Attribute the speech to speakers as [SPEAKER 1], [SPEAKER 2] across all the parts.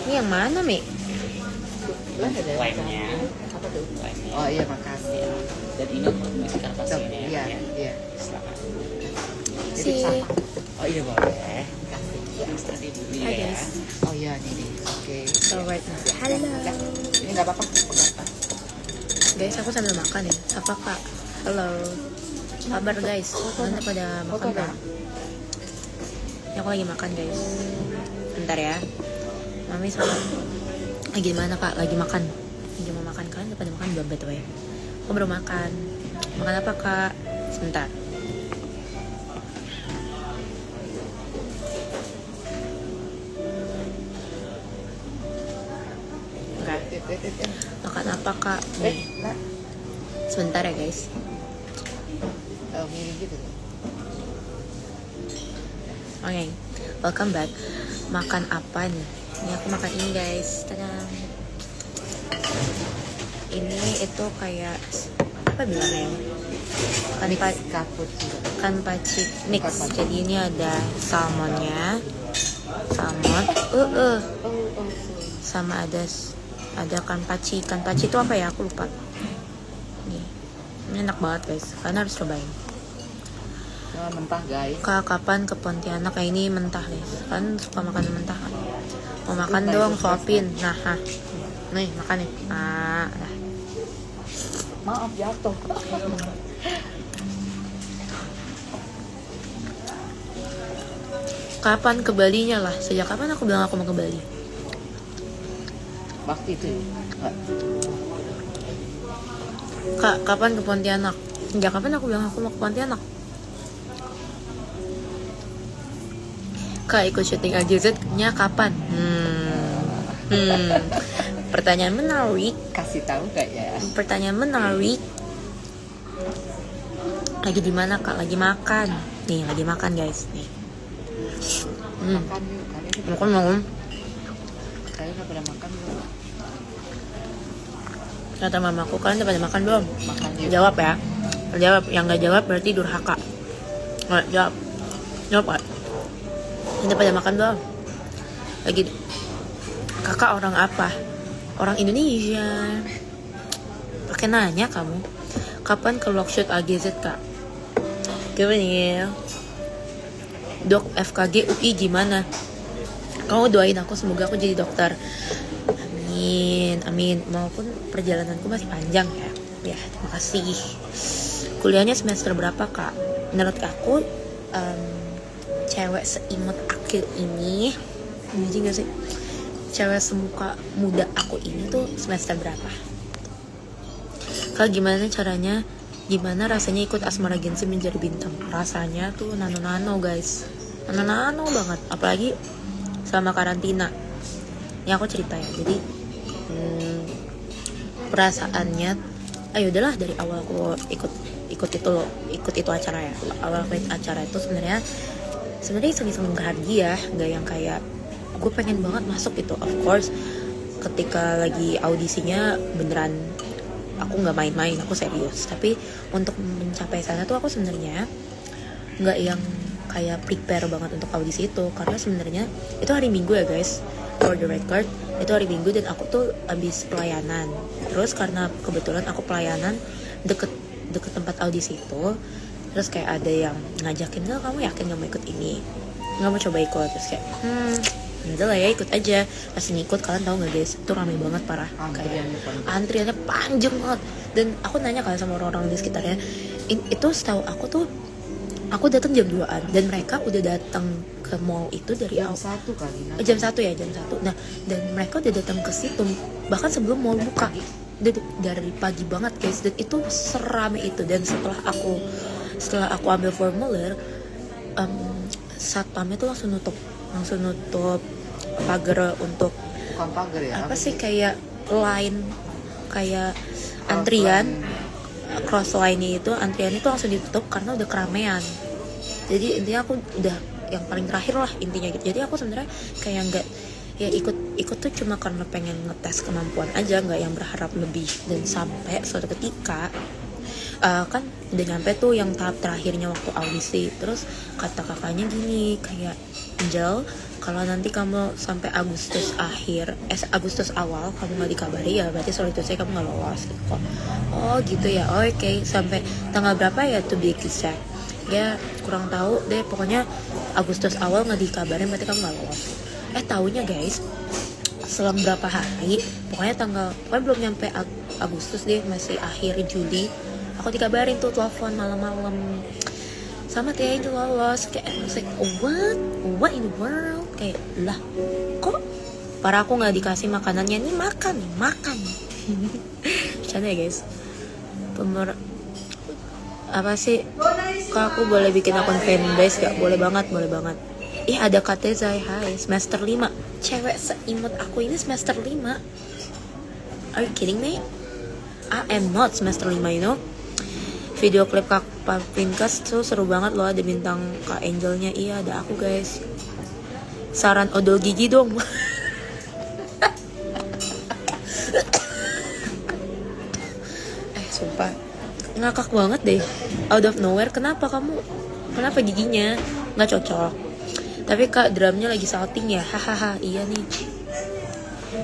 [SPEAKER 1] Ini yang mana, Mi?
[SPEAKER 2] Lah ada
[SPEAKER 3] Lemnya.
[SPEAKER 2] apa tuh?
[SPEAKER 3] Lemnya.
[SPEAKER 2] Oh iya, makasih ya.
[SPEAKER 3] Dan ini untuk mengisi kertas
[SPEAKER 2] Tuh,
[SPEAKER 3] ini
[SPEAKER 2] iya,
[SPEAKER 3] ya.
[SPEAKER 2] iya.
[SPEAKER 3] Silakan.
[SPEAKER 2] Jadi siapa?
[SPEAKER 3] Oh iya boleh.
[SPEAKER 2] Kasih.
[SPEAKER 3] Ya, tadi dulu
[SPEAKER 1] Hai,
[SPEAKER 3] ya.
[SPEAKER 1] guys.
[SPEAKER 2] Oh iya, nih. Oke.
[SPEAKER 1] So right now. Halo.
[SPEAKER 2] Ini nggak apa-apa, apa?
[SPEAKER 1] Guys, aku sambil makan ya. Apa kak? Halo. Kabar guys. Kalian pada makan
[SPEAKER 2] Foto
[SPEAKER 1] kan? Ini aku lagi makan guys. Bentar ya. Mami sama. Gimana kak? Lagi makan. Lagi mau makan, kalian udah pada makan belum betul ya? Aku baru makan. Makan apa kak? Sebentar. Enggak. Makan apa kak? Nih.
[SPEAKER 2] Lah,
[SPEAKER 1] Sebentar ya guys.
[SPEAKER 2] mirip gitu.
[SPEAKER 1] Oke, welcome back. Makan apa nih? Ini aku makan ini guys. Tadang. Ini itu kayak apa bilangnya? Kan pacik mix. Jadi ini ada salmonnya, salmon, sama ada kan paci. Kan paci itu apa ya? Aku lupa. Nih, ini enak banget guys. Kalian harus cobain.
[SPEAKER 2] Oh, mentah guys.
[SPEAKER 1] Kak, kapan ke Pontianak? Kayak ini mentah guys. Kan suka makan mentah kan? Mau makan dong, suapin. Nah, nih makan nih.
[SPEAKER 2] Maaf jatuh.
[SPEAKER 1] Kapan ke Balinya lah? Sejak kapan aku bilang aku mau ke Bali?
[SPEAKER 2] Waktu itu. Enggak.
[SPEAKER 1] Kak, kapan ke Pontianak? Sejak kapan aku bilang aku mau ke Pontianak? Kak, ikut syuting AGZ-nya kapan? Pertanyaan menarik.
[SPEAKER 2] Kasih tahu gak ya?
[SPEAKER 1] Pertanyaan menarik. Lagi di mana kak? Lagi makan. Nih, lagi makan guys. Nih.
[SPEAKER 2] Makan yuk. Kalian
[SPEAKER 1] Makan.
[SPEAKER 2] udah pada makan belum?
[SPEAKER 1] Kata mamaku, kalian udah pada makan belum?
[SPEAKER 2] Makan yuk.
[SPEAKER 1] Jawab ya. Jawab. Yang nggak jawab berarti durhaka. Nggak jawab. Jawab kak. Udah pada makan belum? Lagi. Kakak orang apa? Orang Indonesia. Pakai nanya kamu. Kapan ke Lockshoot AGZ kak? Gimana nih? Dok FKG UI gimana? Kamu doain aku semoga aku jadi dokter. Amin, amin. Maupun perjalananku masih panjang ya. Ya, terima kasih. Kuliahnya semester berapa kak? Menurut aku cewek seimut aku ini, jadi gak sih? Cewek semuka muda aku ini tuh semester berapa? Kak gimana caranya? Gimana rasanya ikut Asmara Genshin menjadi bintang? Rasanya tuh nano-nano guys. Nano-nano banget. Apalagi selama karantina. Ini aku cerita ya. Jadi perasaannya udahlah dari awal aku ikut itu acara ya. Awal aku ikut acara itu sebenarnya iseng-iseng bahagia, nggak yang kayak gue pengen banget masuk gitu. Of course ketika lagi audisinya beneran aku nggak main-main, aku serius. Tapi untuk mencapai sana tuh aku sebenarnya nggak yang kayak prepare banget untuk audisi itu, karena sebenarnya itu hari Minggu ya guys, for the record itu hari Minggu dan aku tuh abis pelayanan. Terus karena kebetulan aku pelayanan deket tempat audisi itu, terus kayak ada yang ngajakin, nggak kamu yakin nggak mau ikut ini, nggak mau coba ikut? Terus kayak udah lah ya ikut aja. Pas ngikut, kalian tahu nggak guys, itu ramai banget parah. Kayak antriannya panjang banget. Dan aku nanya kalian sama orang-orang di sekitarnya, itu setahu aku tuh aku datang jam 2-an dan mereka udah datang ke mall itu dari
[SPEAKER 2] jam 1 kali.
[SPEAKER 1] jam 1 ya, jam 1. Nah, dan mereka udah datang ke situ bahkan sebelum mall buka. Dari pagi banget guys, dan itu serame itu. Dan setelah aku ambil formulir, satpamnya tuh langsung nutup pagar untuk
[SPEAKER 2] Bukan pagar ya?
[SPEAKER 1] apa sih, kayak line, kayak antrian cross line itu, antrian itu langsung ditutup karena udah keramaian. Jadi intinya aku udah yang paling terakhir lah intinya gitu. Jadi aku sebenarnya kayak nggak ya ikut tuh cuma karena pengen ngetes kemampuan aja, nggak yang berharap lebih. Dan sampai suatu ketika kan udah nyampe tuh yang tahap terakhirnya waktu audisi, terus kata kakaknya gini kayak Angel, kalau nanti kamu sampai Agustus Agustus awal kamu nggak dikabari ya berarti sorry to say kamu nggak lolos gitu kok. Oh gitu ya, oke. Sampai tanggal berapa ya to be exact? Ya kurang tahu deh, pokoknya Agustus awal nggak dikabarin berarti kamu nggak lolos. Tahunya guys, selang berapa hari, pokoknya belum nyampe Agustus deh, masih akhir Juli, aku dikabarin tuh telepon malam-malam sama Tia itu lolos. Kayak I was like, what in the world, kayak lah kok para aku nggak dikasih makanannya, nih makan bercanda ya guys. Apa sih, kok aku boleh bikin akun fanbase gak? Boleh banget. Ih ada Katezai, hai semester 5, cewek seimut aku ini semester 5. Are you kidding me? I am not semester 5, you know. Video klip Kak Pinkas tuh seru banget loh, ada bintang Kak Angelnya. Iya ada aku guys. Saran odol gigi dong. Sumpah ngakak banget deh, out of nowhere. Kenapa giginya nggak cocok? Tapi kak drumnya lagi salting ya, hahaha. Iya nih,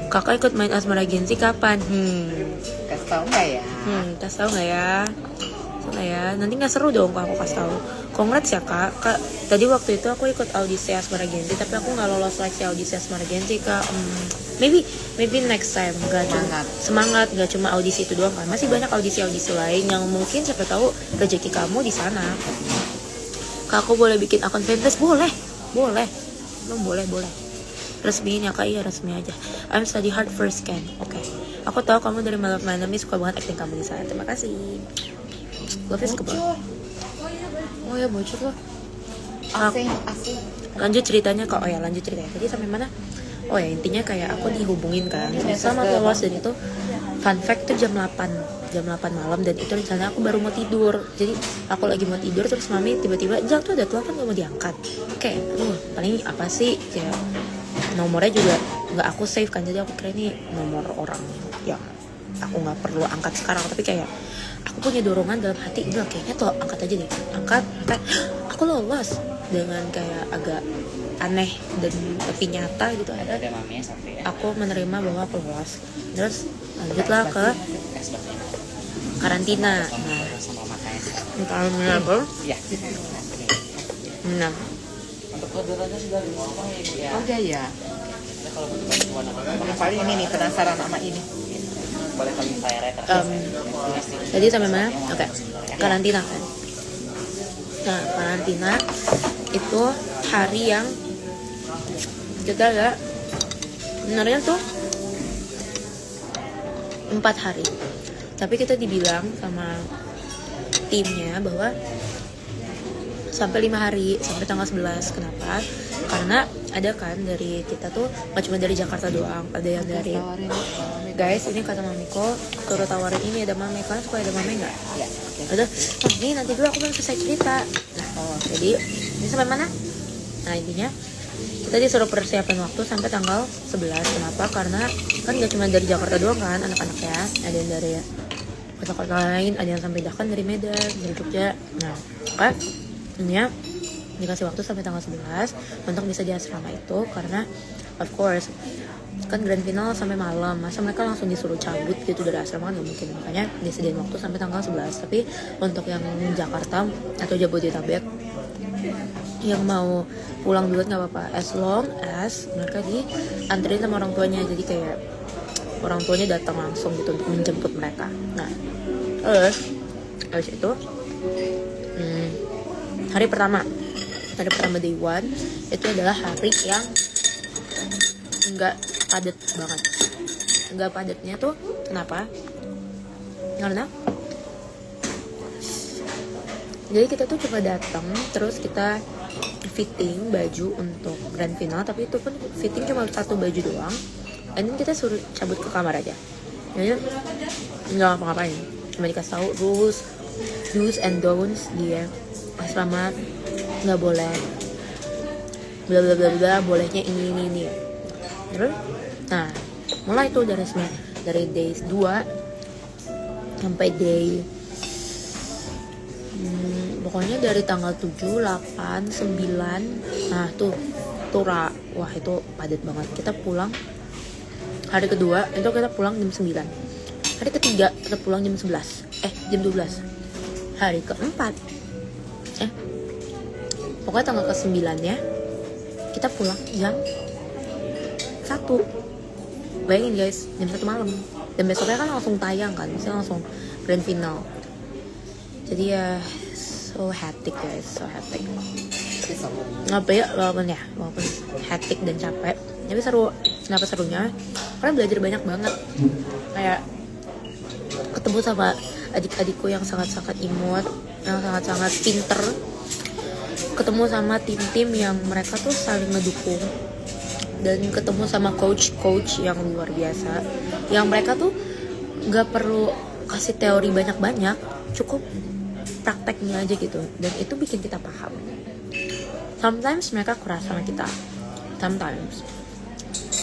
[SPEAKER 1] kakak ikut main Asmara Gensi kapan?
[SPEAKER 2] Kasih tau nggak ya?
[SPEAKER 1] Kasih tau nggak ya? Nanti nggak seru dong kalau aku kasih tahu. Congrats ya kak. Tadi waktu itu aku ikut audisi Asmara Gensi tapi aku nggak lolos seleksi audisi Asmara Gensi kak. Maybe next time. Semangat nggak cuma audisi itu doang kan, masih banyak audisi lain yang mungkin siapa tahu rezeki kamu di sana. Kak aku boleh bikin akun fanbase? Boleh. Resmiin ya kak? Iya resmi aja. I'm study hard first can. Oke. Aku tahu kamu dari Malam Manami, suka banget acting kamu di sana. Terima kasih. Love is kebal. Oh ya bocor loh.
[SPEAKER 2] Asing.
[SPEAKER 1] Lanjut ceritanya kak. Tadi sampai mana? Oh ya intinya kayak aku dihubungin kan sama lolos, dan itu fun fact itu jam 8 malam, dan itu rencananya aku baru mau tidur. Jadi aku lagi mau tidur terus mami tiba-tiba, Jal tuh ada telepon gak mau diangkat. Kayak paling apa sih, kayak nomornya juga nggak aku save kan, jadi aku kira ini nomor orang yang aku nggak perlu angkat sekarang. Tapi kayak aku punya dorongan dalam hati, udah kayaknya tuh angkat aja deh. Angkat. Aku lolos dengan kayak agak aneh dan tapi nyata gitu.
[SPEAKER 3] Ada maminya sampai ya.
[SPEAKER 1] Aku menerima bahwa aku lolos. Terus lanjutlah ke karantina.
[SPEAKER 3] Sama makanya.
[SPEAKER 1] Karantina apa?
[SPEAKER 3] Iya.
[SPEAKER 1] Nah,
[SPEAKER 3] Untuk orderannya sudah dimotong ya ibu ya.
[SPEAKER 2] Oh ya.
[SPEAKER 3] Nah, kalau butuh bantuan
[SPEAKER 2] Yang paling ini nih penasaran sama ini.
[SPEAKER 3] boleh kami bayar ya.
[SPEAKER 1] tadi sampai mana? Oke. Karantina kan. Nah, karantina itu hari yang kita ya sebenarnya tuh 4 hari, tapi kita dibilang sama timnya bahwa sampai 5 hari, sampai tanggal 11. Kenapa? Karena ada kan dari kita tuh gak cuma dari Jakarta doang, ada yang dari guys, ini kata mamiko turut tawarin ini, ada mame. Kalian suka ada mame nggak?
[SPEAKER 2] Ya.
[SPEAKER 1] Ada. Ini nanti dulu aku belum selesai cerita. Nah, jadi ini sampai mana? Nah intinya kita disuruh persiapan waktu sampai tanggal 11. Kenapa? Karena kan gak cuma dari Jakarta doang kan anak-anaknya, ada yang dari kota-kota lain, ada yang sampai bahkan dari Medan, dari Jogja. Nah, kan ini ya dikasih waktu sampai tanggal 11 untuk bisa di asrama itu, karena of course kan grand final sampai malam, masa mereka langsung disuruh cabut gitu dari asrama kan gak mungkin. Makanya disediain waktu sampai tanggal 11. Tapi untuk yang Jakarta atau Jabodetabek yang mau pulang duluan gak apa-apa, as long as mereka dianterin sama orang tuanya. Jadi kayak orang tuanya datang langsung gitu untuk menjemput mereka. Nah terus habis itu hari pertama day 1 itu adalah hari yang nggak padat banget. Nggak padatnya tuh kenapa? Karena jadi kita tuh cuma datang terus kita fitting baju untuk grand final, tapi itu pun fitting cuma 1 baju doang, and then kita suruh cabut ke kamar aja. Jadi nggak ngapa-ngapain, cuma dikasih tahu do's and don'ts dia asrama, nggak boleh bla bla bla bla, bolehnya ini. Terus nah mulai tuh dari day 2 sampai day pokoknya dari tanggal 7, 8, 9. Nah tuh Pantura. Wah itu padat banget. Kita pulang hari kedua itu kita pulang jam 9. Hari ketiga kita pulang jam 11. Jam 12. Hari keempat pokoknya tanggal ke-9 ya kita pulang jam 1. Bayangin guys, jam 1 malam. Dan besoknya kan langsung tayang kan, misalnya langsung grand final. Jadi ya so hectic guys, so hectic. Ngapa ya, walaupun hectic dan capek, tapi seru. Kenapa serunya? Karena belajar banyak banget. Kayak ketemu sama adik-adikku yang sangat-sangat imut, yang sangat-sangat pinter. Ketemu sama tim-tim yang mereka tuh saling ngedukung. Dan ketemu sama coach-coach yang luar biasa, yang mereka tuh gak perlu kasih teori banyak-banyak, cukup prakteknya aja gitu. Dan itu bikin kita paham. Sometimes mereka keras sama kita, sometimes.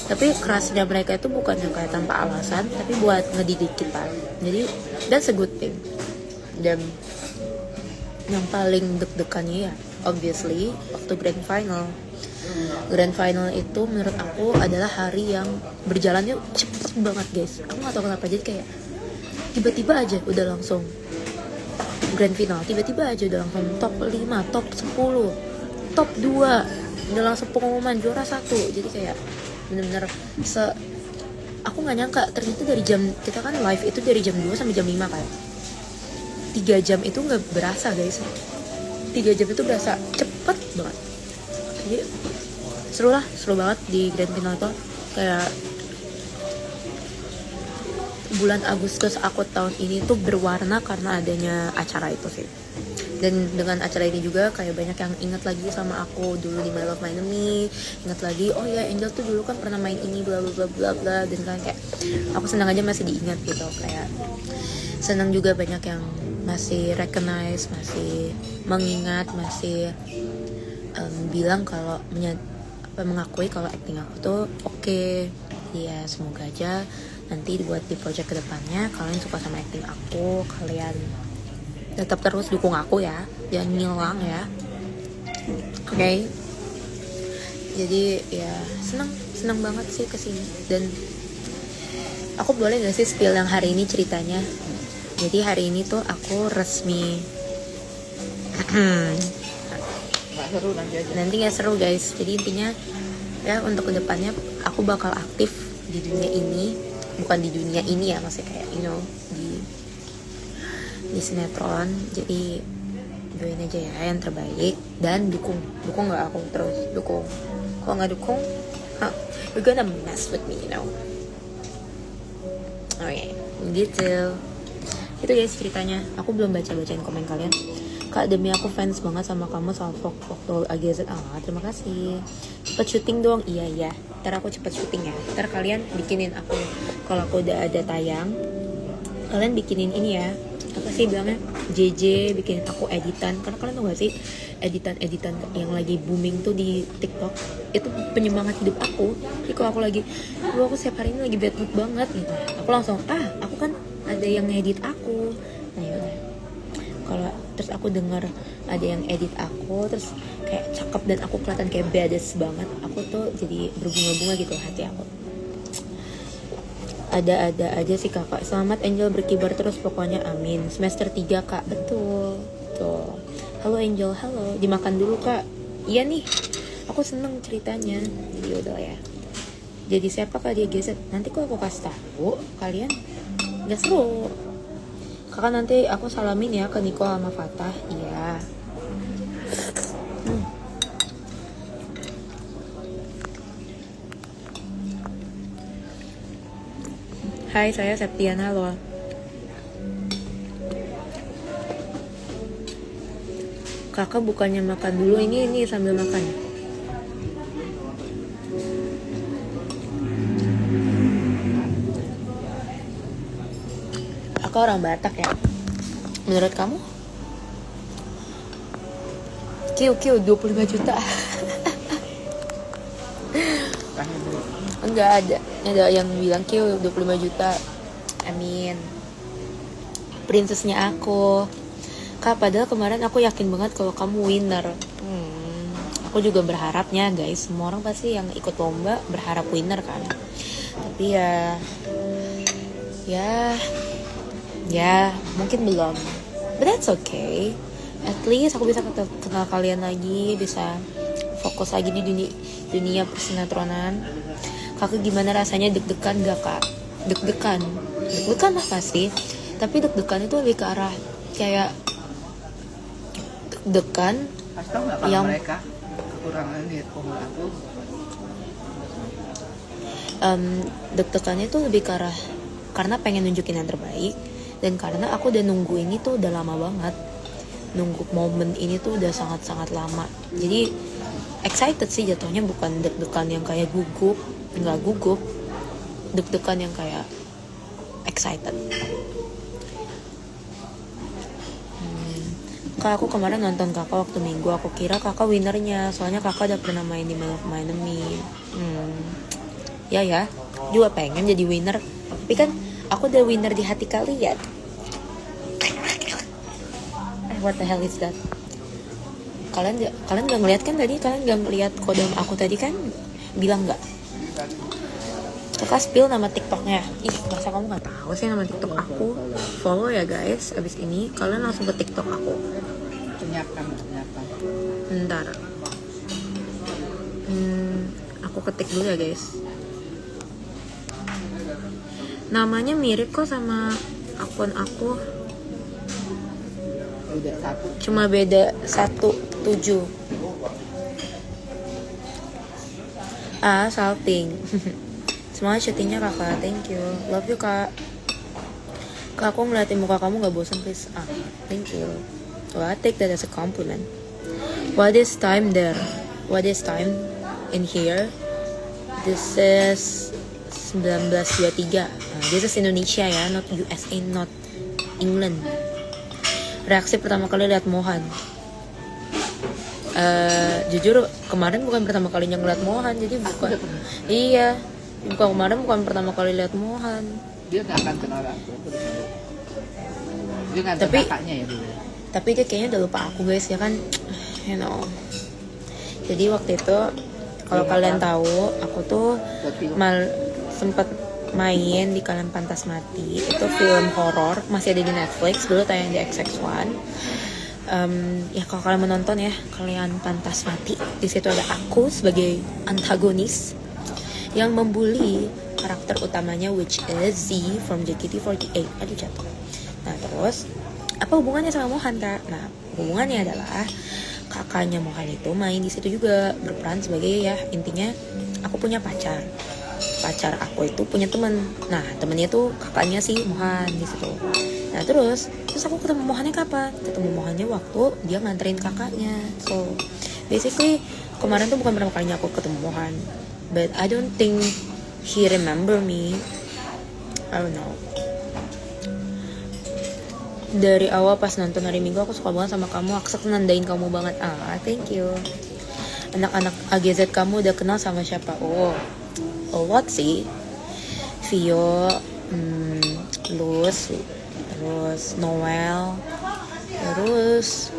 [SPEAKER 1] Tapi kerasnya mereka itu bukan yang kayak tanpa alasan, tapi buat ngedidik kita. Jadi that's a good thing. Dan yang paling deg-degannya ya obviously waktu grand final. Grand final itu menurut aku adalah hari yang berjalannya cepet banget guys. Aku gak tahu kenapa, jadi kayak tiba-tiba aja udah langsung grand final, tiba-tiba aja udah langsung top 5, top 10, top 2, udah langsung pengumuman juara 1. Jadi kayak bener-bener aku gak nyangka ternyata dari jam, kita kan live itu dari jam 2 sampai jam 5 kayak 3 jam itu gak berasa guys. 3 jam itu berasa cepet banget. Jadi seru banget di grand final itu. Kayak bulan Agustus aku tahun ini tuh berwarna karena adanya acara itu sih. Dan dengan acara ini juga kayak banyak yang ingat lagi sama aku dulu di My Love My Enemy. Ingat lagi, oh ya Angel tuh dulu kan pernah main ini bla bla bla bla bla. Dan kan kayak aku senang aja masih diingat gitu. Kayak senang juga banyak yang masih recognize, masih mengingat, masih bilang kalau mengakui kalau acting aku tuh oke. Ya semoga aja nanti buat di project kedepannya kalian suka sama acting aku, kalian tetap terus dukung aku ya, jangan ngilang ya. Oke. Jadi ya senang banget sih kesini. Dan aku boleh gak sih spill yang hari ini ceritanya? Jadi hari ini tuh aku resmi
[SPEAKER 2] Nggak seru nanti aja.
[SPEAKER 1] nanti gak seru guys. Jadi intinya ya untuk kedepannya aku bakal aktif di dunia ini, bukan di dunia ini ya, maksudnya kayak di sinetron. Jadi doain aja ya yang terbaik dan dukung nggak aku terus dukung. Kalau nggak dukung, you're gonna mess with me, you know. Oke, gitu. Itu guys ceritanya. Aku belum bacain komen kalian. Kak, demi aku fans banget sama kamu sama waktu AGZ. Terima kasih. Cepet syuting dong. Iya. Ntar aku cepet syuting ya. Ntar kalian bikinin aku, kalau aku udah ada tayang, kalian bikinin ini ya, apa sih bilangnya, JJ bikinin aku editan. Karena kalian tau gak sih editan yang lagi booming tuh di TikTok itu penyemangat hidup aku. Jadi kalau aku setiap hari ini lagi bad mood banget gitu, aku langsung aku kan ada yang ngedit aku. Nah yaudah, kalau terus aku dengar ada yang edit aku terus kayak cakep dan aku kelihatan kayak badass banget, aku tuh jadi berbunga-bunga gitu hati aku. Ada aja sih kakak. Selamat Angel berkibar terus pokoknya, amin. Semester 3 kak. Betul tuh. Halo Angel, halo. Dimakan dulu kak. Iya nih, aku seneng ceritanya. Jadi udah ya, jadi siapa kak dia geset. Nanti kalau aku kasih tahu kalian gak seru. Kakak nanti aku salamin ya ke Niko sama Fatah. Iya. Hai, saya Septiana loh. Kakak bukannya makan dulu, ini sambil makan. Aku orang Batak ya. Menurut kamu? Kiu 25 juta. Enggak ada yang bilang Kiu 25 juta. Amin. Princessnya aku. Kak, padahal kemarin aku yakin banget kalau kamu winner. Aku juga berharapnya guys, semua orang pasti yang ikut lomba berharap winner kan. Tapi ya mungkin belum. But that's okay. At least aku bisa kenal kalian lagi, bisa fokus lagi di dunia persinetronan. Kakak gimana rasanya, deg-degan gak kak? Deg-degan lah pasti. Tapi deg-degan itu lebih ke arah kayak deg-degan
[SPEAKER 2] Kasih tau nggak kalau
[SPEAKER 1] yang
[SPEAKER 2] mereka kekurangan nih formula aku?
[SPEAKER 1] deg-degannya tuh lebih ke arah karena pengen nunjukin yang terbaik, dan karena aku udah nunggu ini tuh udah lama banget, nunggu momen ini tuh udah sangat-sangat lama. Jadi excited sih jatuhnya, bukan deg-degan yang kayak gugup, nggak gugup, deg-degan yang kayak excited. Kak, aku kemarin nonton kakak waktu Minggu, aku kira kakak winernya, soalnya kakak udah pernah main di Mile of My Enemy. Ya, juga pengen jadi winner, tapi kan aku udah winner di hati kalian. What the hell is that? Kalian nggak ngeliat kan tadi? Kalian nggak ngeliat kode aku tadi kan? Bilang nggak? Kakak spill nama TikToknya. Ih, masa kamu nggak tahu sih nama TikTok aku? Follow ya guys. Abis ini kalian langsung ke TikTok aku.
[SPEAKER 2] Ternyata.
[SPEAKER 1] Bentar. Aku ketik dulu ya guys. Namanya mirip kok sama akun aku.
[SPEAKER 2] Udah satu.
[SPEAKER 1] Cuma beda 17. Salting. Semangat syutingnya kakak, thank you. Love you kak. Kak, aku ngeliatin muka kamu gak bosan please. Thank you. Well, I take that as a compliment. What is time there? What is time in here? This is 19:23. This is Indonesia ya, not USA, not England. Reaksi pertama kali lihat Mohan. Jujur kemarin bukan pertama kalinya ngeliat Mohan, jadi bukan. Iya, bukan pertama kali lihat Mohan.
[SPEAKER 2] Dia nggak akan kenal aku. Dia nggak ada kakaknya ya dulu.
[SPEAKER 1] Tapi dia kayaknya udah lupa aku guys ya kan, you know. Jadi waktu itu kalau kalian tahu, aku tuh sempat main di Kalian Pantas Mati. Itu film horor, masih ada di Netflix, dulu tayang di XX1. Ya kalau kalian menonton ya, Kalian Pantas Mati, di situ ada aku sebagai antagonis yang membuli karakter utamanya, which is Z from JKT48. Aduh jatuh. Nah terus apa hubungannya sama Mohan kak? Nah hubungannya adalah kakaknya Mohan itu main di situ juga, berperan sebagai, ya intinya aku punya pacar aku itu punya teman. Nah temennya tuh kakaknya si Mohan di situ. Nah terus aku ketemu Mohannya kapan? Ketemu Mohannya waktu dia nganterin kakaknya. So basically kemarin tuh bukan pertama kalinya aku ketemu Mohan, but I don't think he remember me. I don't know. Dari awal pas nonton hari Minggu aku suka banget sama kamu, aku nandain kamu banget. Thank you. Anak-anak AGZ kamu udah kenal sama siapa? Oh what sih? Vio, Luz, terus Noel, terus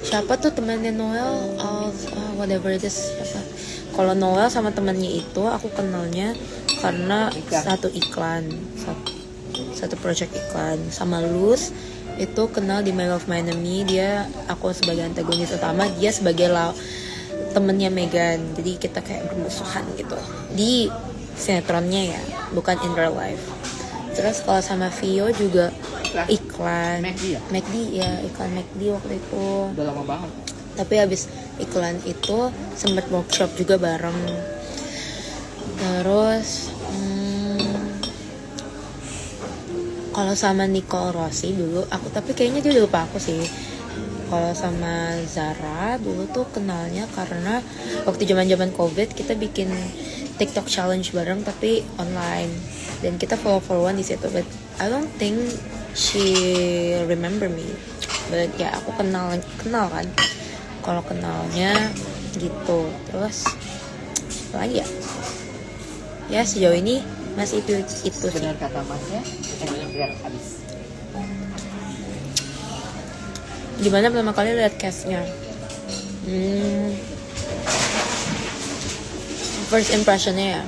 [SPEAKER 1] siapa tuh temannya Noel? Whatever it is, siapa? Kalau Noel sama temannya itu aku kenalnya karena satu iklan, satu project iklan. Sama Luz itu kenal di Mile of My Enemy, dia aku sebagai antagonis utama, dia sebagai temennya Megan, jadi kita kayak bermusuhan gitu di sinetronnya ya, bukan in real life. Terus kalau sama Vio juga iklan McD ya, iklan McD waktu itu
[SPEAKER 2] udah lama banget.
[SPEAKER 1] Tapi habis iklan itu sempat workshop juga bareng. Terus kalau sama Nicole Rossi dulu aku, tapi kayaknya dia udah lupa aku sih. Kalau sama Zara dulu tuh kenalnya karena waktu zaman COVID kita bikin TikTok challenge bareng tapi online, dan kita follow-followan di situ. But I don't think she remember me. But ya aku kenal kan. Kalau kenalnya gitu. Terus apa lagi ya? Ya sejauh ini masih itu sih.
[SPEAKER 2] Benar kata Masnya, biar habis.
[SPEAKER 1] Gimana pertama kali lihat castnya? First impressionnya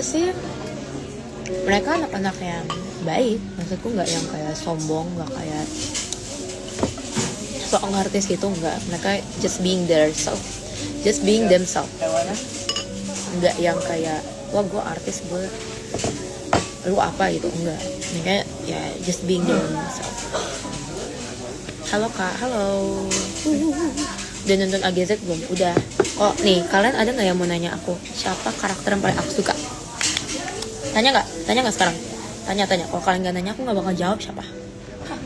[SPEAKER 1] sih mereka anak-anak yang baik, maksudku nggak yang kayak sombong, nggak kayak sok artis gitu, nggak. Mereka just being themselves, nggak yang kayak wah gue artis, gue lu apa gitu, enggak. Mereka ya just being themselves. Halo kak, halo. Udah nonton AGZ belum? Udah. Oh nih, kalian ada nggak yang mau nanya aku siapa karakter yang paling aku suka? Tanya nggak sekarang? Tanya. Kalau kalian nggak nanya, aku nggak bakal jawab siapa. Hah.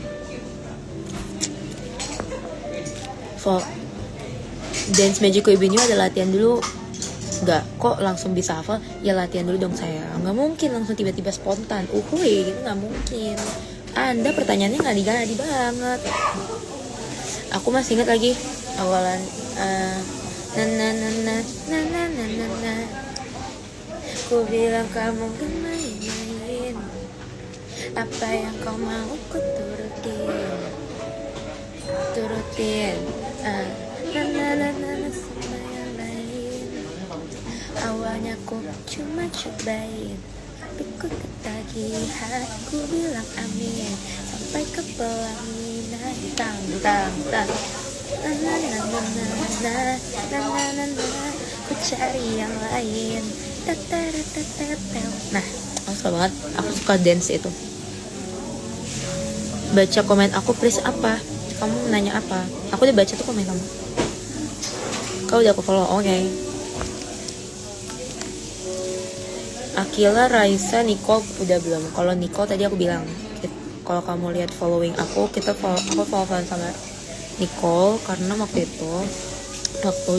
[SPEAKER 1] So, Dance Magic Ibinu ada latihan dulu. Nggak, kok langsung bisa hafal? Ya latihan dulu dong saya. Nggak mungkin langsung tiba-tiba spontan. Gitu nggak mungkin. Anda pertanyaannya ngadi-ngadi banget. Aku masih ingat lagi awalan. Ku bilang kamu gak main-main, apa yang kau mau ku turutin. Sama yang lain. Awalnya ku cuma cobain, tapi ku ketagihan. Ku bilang amin sampai ke pelaminan. Tang. Ku cari yang lain. Nah, aku suka banget. Aku suka dance itu. Baca komen aku please. Apa? Kamu nanya apa? Aku udah baca tuh komen kamu. Kau udah aku follow. Oke. Akila, Raisa, Nicole udah belum? Kalau Nicole tadi aku bilang, kalau kamu lihat following aku follow sama Nicole karena waktu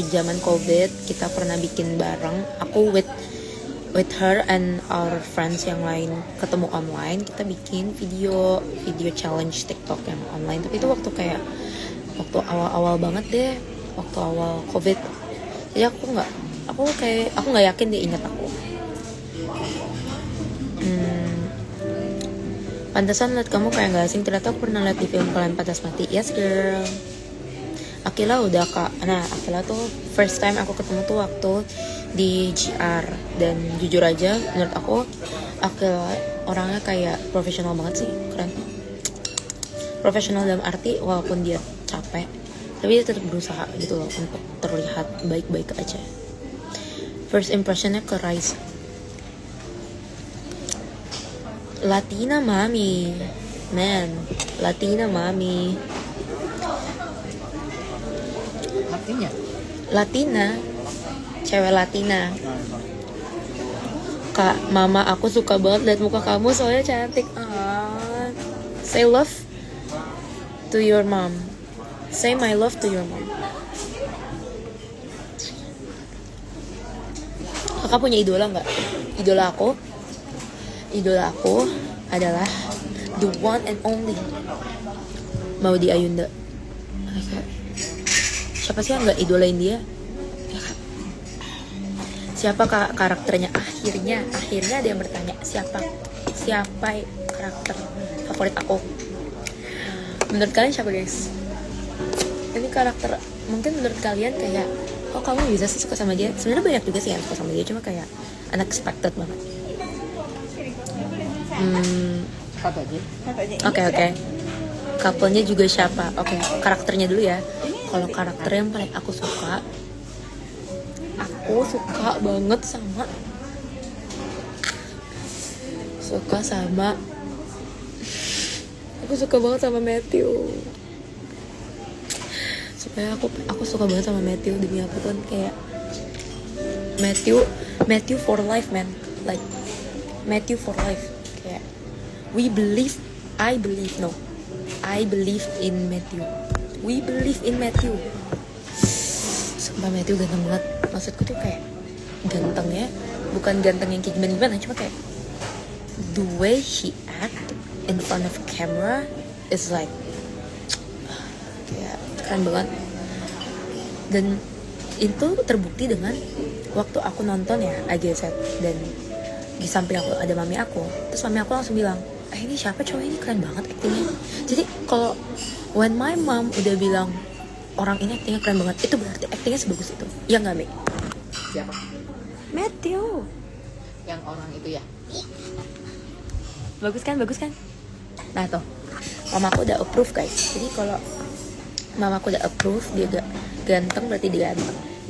[SPEAKER 1] zaman COVID kita pernah bikin bareng. Aku with her and our friends yang lain ketemu online, kita bikin video challenge TikTok yang online. Tapi itu waktu awal-awal banget deh, waktu awal COVID. Jadi aku nggak yakin dia ingat aku. Pantesan liat kamu kayak gak asing. Ternyata aku pernah liat di film Kalian Pantas Mati. Yes girl. Akila udah kak. Nah Akila tuh first time aku ketemu tuh waktu di GR. Dan jujur aja menurut aku Akila orangnya kayak profesional banget sih. Keren. Profesional dalam arti walaupun dia capek, tapi dia tetap berusaha gitu loh untuk terlihat baik-baik aja. First impressionnya ke Raisa. Latina mami, man, Latina mami.
[SPEAKER 2] Artinya?
[SPEAKER 1] Latina, cewek Latina. Kak, mama aku suka banget liat muka kamu soalnya cantik. Say love to your mom. Say my love to your mom. Kakak punya idola nggak? Idola aku adalah the one and only Maudy Ayunda. Siapa sih yang nggak idolain dia? Ya kan? Siapa karakternya? Akhirnya ada yang bertanya siapa karakter favorit aku? Menurut kalian siapa guys? Ini karakter mungkin menurut kalian kayak oh kamu bisa sih suka sama dia. Sebenarnya banyak juga sih yang suka sama dia, cuma kayak unexpected banget. Oke. Couple-nya juga siapa? Oke, karakternya dulu ya. Kalau karakter yang paling aku suka banget sama aku suka banget sama Matthew. Supaya aku suka banget sama Matthew, demi apapun kayak Matthew for life man, like Matthew for life. Kayak I believe in Matthew. We believe in Matthew. Sumpah Matthew ganteng banget. Maksudku tuh kayak gantengnya bukan ganteng yang kayak gimana, cuma kayak the way he act in front of camera is like kayak keren banget. Dan itu terbukti dengan waktu aku nonton ya AGZ, dan di samping aku ada mami aku, terus mami aku langsung bilang, ini siapa cowok ini, keren banget aktingnya. Jadi kalau when my mom udah bilang orang ini actingnya keren banget, itu berarti actingnya sebagus itu. Ya nggak, Mi?
[SPEAKER 2] Siapa?
[SPEAKER 1] Matthew.
[SPEAKER 2] Yang orang itu ya?
[SPEAKER 1] Bagus kan? Nah tuh, mamaku udah approve guys. Jadi kalau mamaku udah approve, dia ganteng berarti dia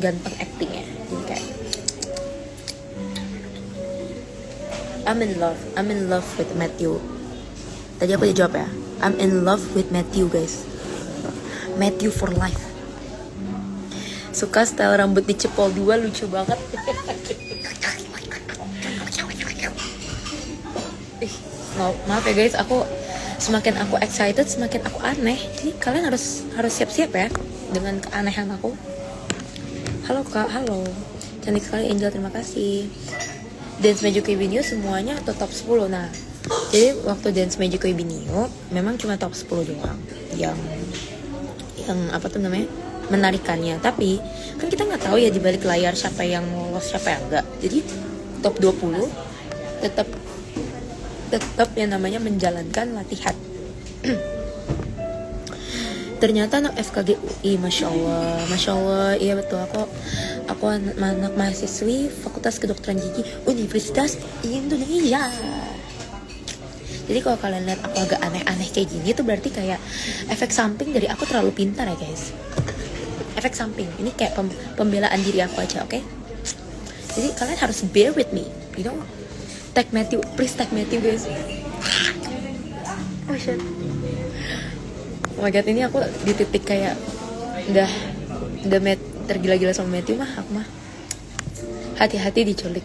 [SPEAKER 1] ganteng actingnya. Jadi kayak I'm in love with Matthew. Tadi aku udah jawab ya. I'm in love with Matthew guys. Matthew for life. Suka style rambut dicepol 2, lucu banget. Maaf ya guys, semakin aku excited semakin aku aneh. Jadi kalian harus siap-siap ya dengan keanehan aku. Halo kak, halo. Cantik sekali Angel, terima kasih. Dance Magic Ibinio semuanya atau top 10. Nah, jadi waktu Dance Magic Ibinio memang cuma top 10 doang yang apa tuh namanya, menarikannya. Tapi kan kita nggak tahu ya di balik layar siapa yang lolos siapa yang enggak. Jadi top 20 tetap yang namanya menjalankan latihan. Ternyata anak FKG UI, masya Allah, iya betul. Aku anak mahasiswi Fakultas Kedokteran Gigi Universitas Indonesia. Jadi kalau kalian lihat aku agak aneh-aneh kayak gini, itu berarti kayak efek samping dari aku terlalu pintar ya guys. Efek samping, ini kayak pembelaan diri aku aja, oke? Jadi kalian harus bear with me, you know? Tag Matthew, please tag Matthew guys. Oh shit. Oh my god, ini aku di titik kayak udah tergila-gila sama Matthew mah. Aku mah hati-hati diculik.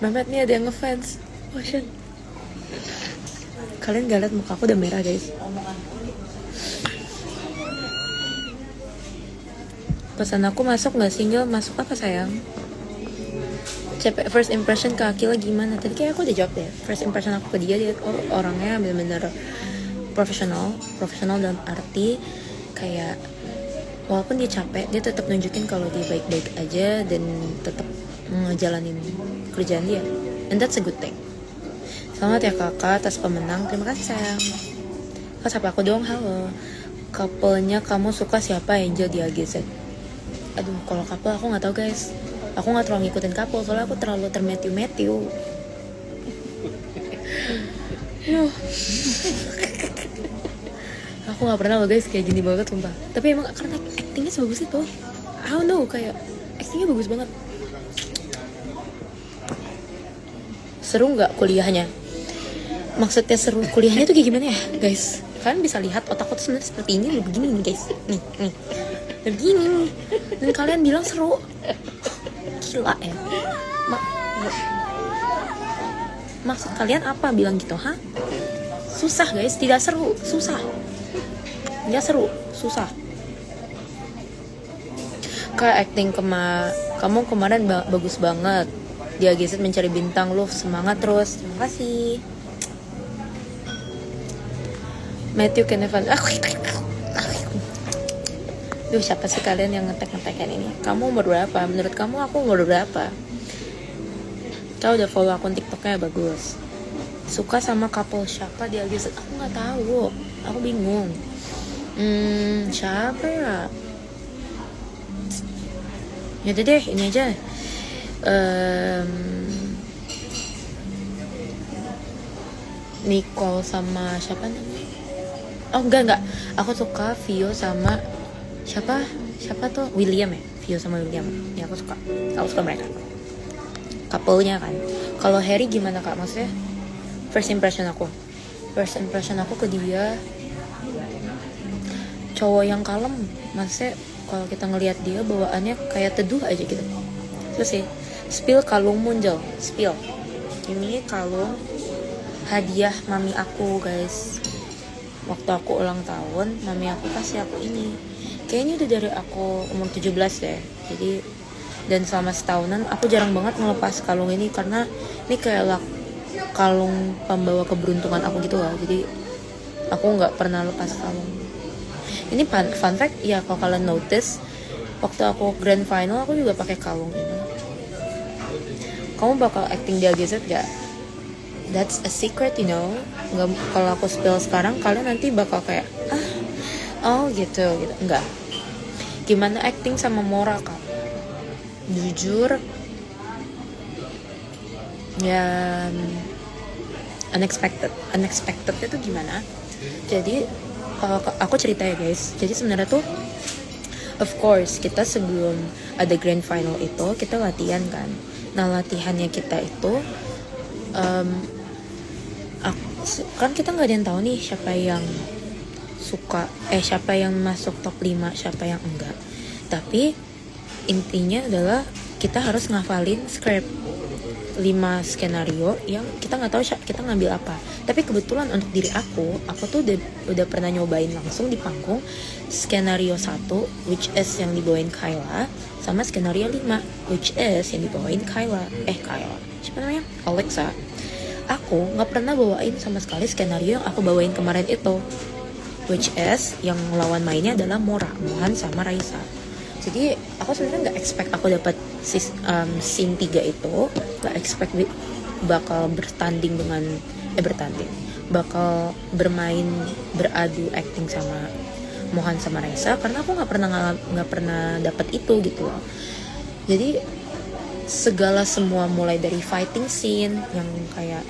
[SPEAKER 1] Mamet nih ada yang ngefans. Oh shit. Kalian gak liat muka aku udah merah guys. Pesan aku masuk gak single? Masuk apa sayang? First impression ke Akila gimana? Tadi kayak aku udah jawab deh. First impression aku ke dia orangnya bener-bener profesional dalam arti kayak walaupun dia capek, dia tetap nunjukin kalau dia baik-baik aja dan tetap ngejalanin kerjaan dia. And that's a good thing. Selamat ya kakak atas pemenang. Terima kasih sayang. Kak siapa aku dong? Halo. Couple-nya kamu suka siapa? Angel di AGZ. Aduh, kalau couple aku nggak tahu guys. Aku nggak terlalu ngikutin couple soalnya aku terlalu Matthew. Aku nggak pernah loh guys kayak gini banget sumpah. Tapi emang karena actingnya sebagus itu. I don't know, kayak actingnya bagus banget. Seru nggak kuliahnya? Maksudnya seru kuliahnya tuh kayak gimana ya guys? Kalian bisa lihat otakku tuh sebenarnya seperti ini loh, begini nih guys. Nih. Begini nih. Dan kalian bilang seru. Gila ya. Maksud kalian apa bilang gitu, ha? Susah guys, tidak seru, susah. Nggak seru, susah. Kayak acting kamu kemarin bagus banget. Dia AGZ mencari bintang, lu semangat terus. Terima kasih. Matthew Kenevan. Duh, siapa sih kalian yang ngetek-ngetekan ini? Kamu umur berapa? Menurut kamu aku umur berapa? Kau udah follow akun TikToknya, bagus. Suka sama couple siapa di AGZ? Aku nggak tahu. Aku bingung. Siapa ya? Yaudah deh, ini aja. Nicole sama siapa namanya? Oh enggak. Aku suka Vio sama siapa tuh? William ya? Vio sama William. Ya aku suka mereka. Couple-nya kan. Kalau Harry gimana kak? Maksudnya first impression aku ke dia cowok yang kalem. Maksudnya kalau kita ngelihat dia bawaannya kayak teduh aja gitu. Terus sih spill kalung Munjel. Spill. Ini kalung hadiah mami aku guys. Waktu aku ulang tahun, mami aku kasih aku ini. Kayaknya udah dari aku umur 17 deh. Jadi dan selama setahunan aku jarang banget ngelepas kalung ini karena ini kayak kalung pembawa keberuntungan aku gitu lah. Jadi aku nggak pernah lepas kalung. Ini fun fact ya, kalau kalian notice waktu aku grand final aku juga pakai kalung ini. Kamu bakal acting di AGZ gak? That's a secret, you know. Nggak, kalau aku spill sekarang kalian nanti bakal kayak oh gitu enggak. Gimana acting sama Mora kak? Jujur ya, unexpected itu gimana? Jadi kalau aku cerita ya guys, jadi sebenarnya tuh of course kita sebelum ada grand final itu kita latihan kan. Nah latihannya kita itu kan kita nggak ada yang tahu nih siapa yang siapa yang masuk top 5, siapa yang enggak. Tapi intinya adalah kita harus ngafalin script 5 skenario yang kita nggak tahu kita ngambil apa. Tapi kebetulan untuk diri aku tuh udah pernah nyobain langsung di panggung skenario 1 which is yang dibawain Kyla, sama skenario 5 which is yang dibawain Kyla siapa namanya, Alexa. Aku nggak pernah bawain sama sekali skenario yang aku bawain kemarin itu, which is yang lawan mainnya adalah Mohan sama Raisa. Jadi aku sebenarnya nggak expect aku dapat scene 3 itu, nggak expect bakal bakal bermain beradu acting sama Mohan sama Raisa, karena aku nggak pernah dapat itu gitu loh. Jadi segala semua mulai dari fighting scene yang kayak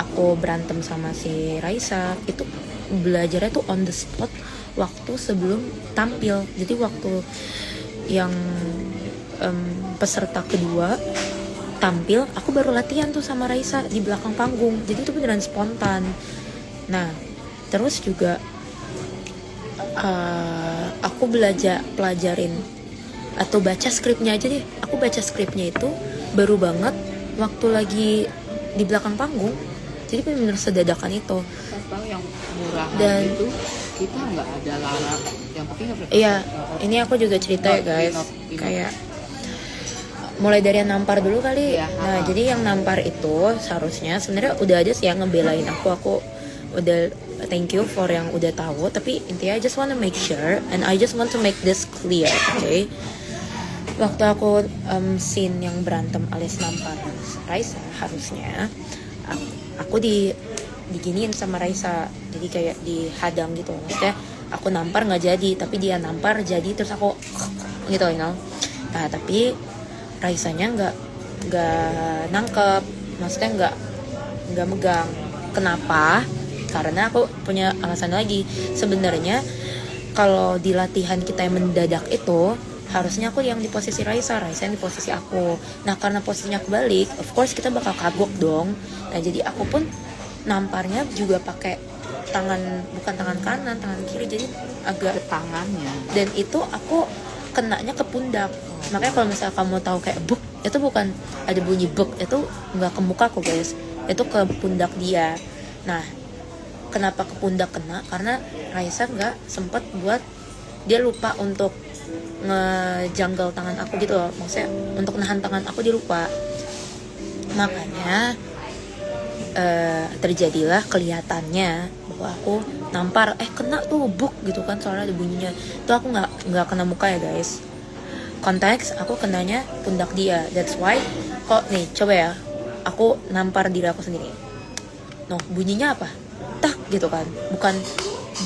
[SPEAKER 1] aku berantem sama si Raisa itu belajarnya tuh on the spot waktu sebelum tampil. Jadi waktu yang peserta kedua tampil, aku baru latihan tuh sama Raisa di belakang panggung. Jadi itu beneran spontan. Nah terus juga aku pelajarin atau baca skripnya aja deh. Aku baca skripnya itu baru banget waktu lagi di belakang panggung. Jadi benar-benar sedadakan itu.
[SPEAKER 2] Tahu yang murahan
[SPEAKER 1] Dan
[SPEAKER 2] itu kita nggak ada larang yang penting
[SPEAKER 1] iya, ini aku juga cerita ya guys. Kayak mulai dari yang nampar dulu kali. Nah jadi yang nampar itu seharusnya sebenarnya udah aja sih yang ngebelain aku udah thank you for yang udah tahu. Tapi intinya I just wanna make sure and I just want to make this clear, okay? Waktu aku scene yang berantem alias nampar Raisa, harusnya aku diginiin sama Raisa, jadi kayak dihadang gitu. Maksudnya aku nampar nggak jadi, tapi dia nampar jadi, terus aku gitu, you know. Nah tapi Raisanya nggak nangkep, maksudnya nggak megang. Kenapa? Karena aku punya alasan lagi. Sebenarnya kalau di latihan kita yang mendadak itu harusnya aku yang di posisi Raisa yang di posisi aku. Nah karena posisinya kebalik, of course kita bakal kagok dong. Nah jadi aku pun namparnya juga pakai bukan tangan kanan, tangan kiri, jadi agak
[SPEAKER 2] ke tangannya.
[SPEAKER 1] Dan itu aku kenanya ke pundak. Makanya kalau misalnya kamu tahu kayak buk, itu bukan ada bunyi buk, itu nggak ke muka aku guys, itu ke pundak dia. Nah kenapa ke pundak kena? Karena Raisa nggak sempet buat, dia lupa untuk ngejanggal tangan aku gitu loh, maksudnya untuk nahan tangan aku dia lupa. Makanya terjadilah kelihatannya bahwa aku nampar kena tuh buk gitu kan, soalnya ada bunyinya. Itu aku nggak kena muka ya guys, konteks aku kenanya pundak dia. That's why kok nih coba ya aku nampar diri aku sendiri, bunyinya apa, tak gitu kan, bukan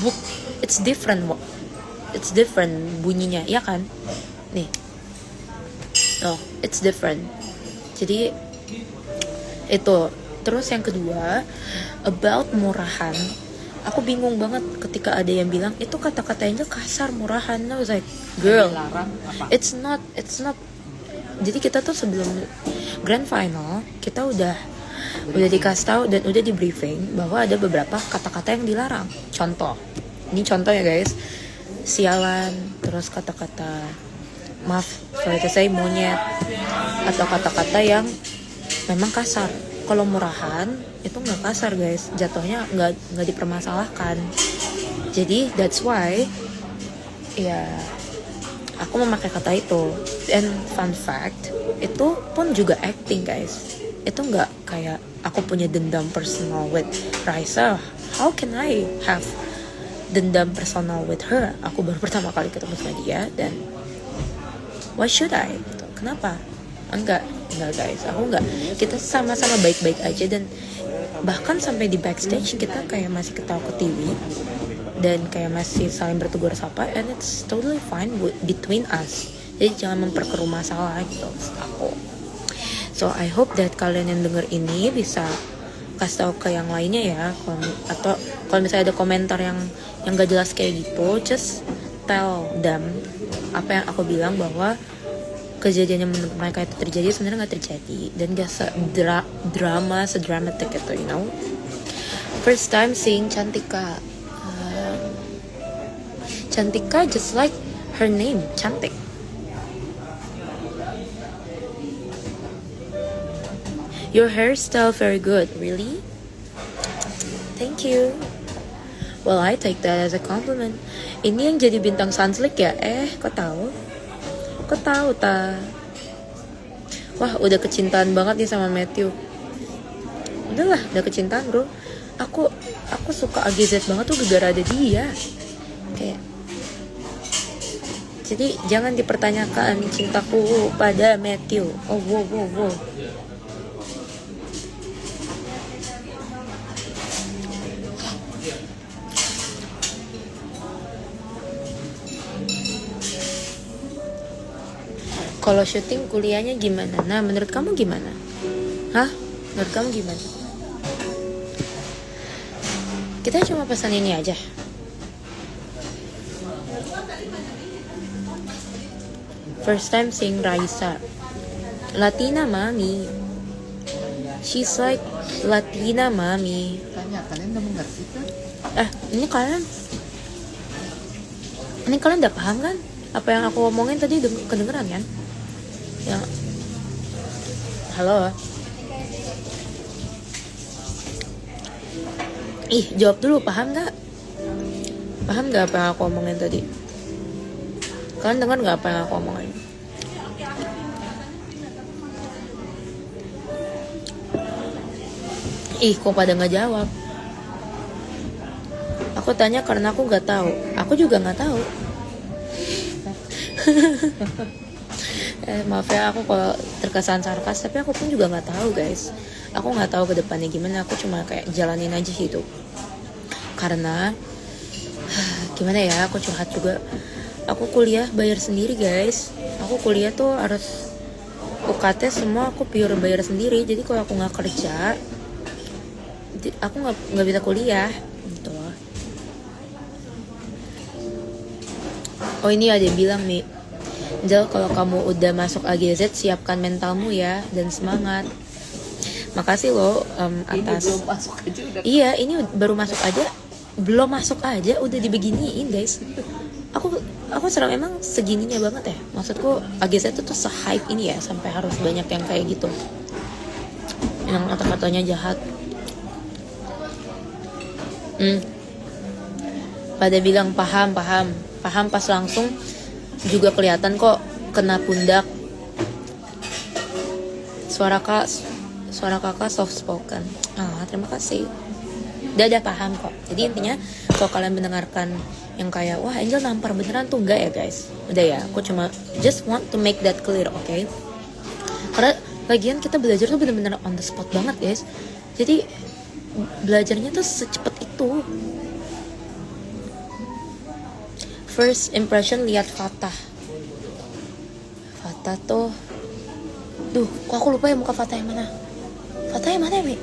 [SPEAKER 1] buk. It's different bunyinya, ya kan? Nih, it's different. Jadi itu. Terus yang kedua, about murahan, aku bingung banget ketika ada yang bilang itu kata-katanya kasar, murahan. I was like, girl, it's not. Jadi kita tuh sebelum grand final kita udah dikasih tahu dan udah di briefing bahwa ada beberapa kata-kata yang dilarang. Ini contoh ya guys, sialan, terus kata-kata maaf, sorry to say, monyet, atau kata-kata yang memang kasar. Kalau murahan itu nggak kasar guys, jatuhnya nggak dipermasalahkan. Jadi that's why ya aku memakai kata itu. And fun fact, itu pun juga acting guys. Itu nggak kayak aku punya dendam personal with Raisa. How can I have dendam personal with her? Aku baru pertama kali ketemu sama dia, dan why should I? Gitu. Kenapa? Enggak guys, aku enggak. Kita sama-sama baik-baik aja, dan bahkan sampai di backstage kita kayak masih ketawa ke TV dan kayak masih saling bertegur sapa, and it's totally fine between us. Jadi jangan memperkeruh masalah gitu maksud aku. So I hope that kalian yang denger ini bisa kasih tahu ke yang lainnya ya, atau kalau misalnya ada komentar yang gak jelas kayak gitu, just tell them apa yang aku bilang, bahwa kejadian yang menurut mereka itu terjadi sebenarnya nggak terjadi dan gak sedramatik itu, you know. First time seeing Cantika. Cantika just like her name, cantik. Your hairstyle very good, really? Thank you. Well, I take that as a compliment. Ini yang jadi bintang Sunslick ya? Kok tahu? Kok tahu ta? Wah, udah kecintaan banget nih sama Matthew. Udah kecintaan bro. Aku suka AGZ banget tuh gara-gara ada dia. Kayak. Jadi jangan dipertanyakan cintaku pada Matthew. Oh, wow. Kalau syuting kuliahnya gimana? Nah, menurut kamu gimana? Hah? Menurut kamu gimana? Kita cuma pesan ini aja. First time seeing Raisa. Latina mami. She's like Latina mami.
[SPEAKER 2] Tanya, kalian udah mengerti kan?
[SPEAKER 1] Ini kalian udah paham kan? Apa yang aku omongin tadi kedengeran kan? Ya, halo. Jawab dulu, paham nggak? Paham nggak apa yang aku omongin tadi? Kalian dengar nggak apa yang aku omongin? Kok pada nggak jawab? Aku tanya karena aku nggak tahu. Aku juga nggak tahu. Maaf ya aku kalau terkesan sarkas, tapi aku pun juga nggak tahu guys. Aku nggak tahu ke depannya gimana. Aku cuma kayak jalanin aja hidup. Karena gimana ya, aku curhat juga. Aku kuliah bayar sendiri guys. Aku kuliah tuh harus UKT semua aku pure bayar sendiri. Jadi kalau aku nggak kerja, aku nggak bisa kuliah gitu loh. Oh, ini ada yang bilang nih, Jel, kalau kamu udah masuk AGZ, siapkan mentalmu ya dan semangat. Makasih loh atas.
[SPEAKER 2] Ini belum masuk aja udah.
[SPEAKER 1] Iya, ini baru masuk aja, belum masuk aja udah dibeginiin guys. Aku serang emang segininya banget ya. Maksudku AGZ itu tuh se-hype ini ya sampai harus banyak yang kayak gitu. Yang kata-katanya jahat. Pada bilang paham pas langsung juga kelihatan kok kena pundak. Suara kakak soft spoken. Terima kasih. Udah paham kok. Jadi intinya kalau kalian mendengarkan yang kayak wah Angel nampar beneran tuh enggak ya guys. Udah ya, aku cuma just want to make that clear, okay? Karena lagian kita belajar tuh bener-bener on the spot banget guys. Jadi belajarnya tuh secepat itu. First impression lihat Fatah tuh. Kok aku lupa ya muka Fatah yang mana? Fatah yang mana ya, Mi?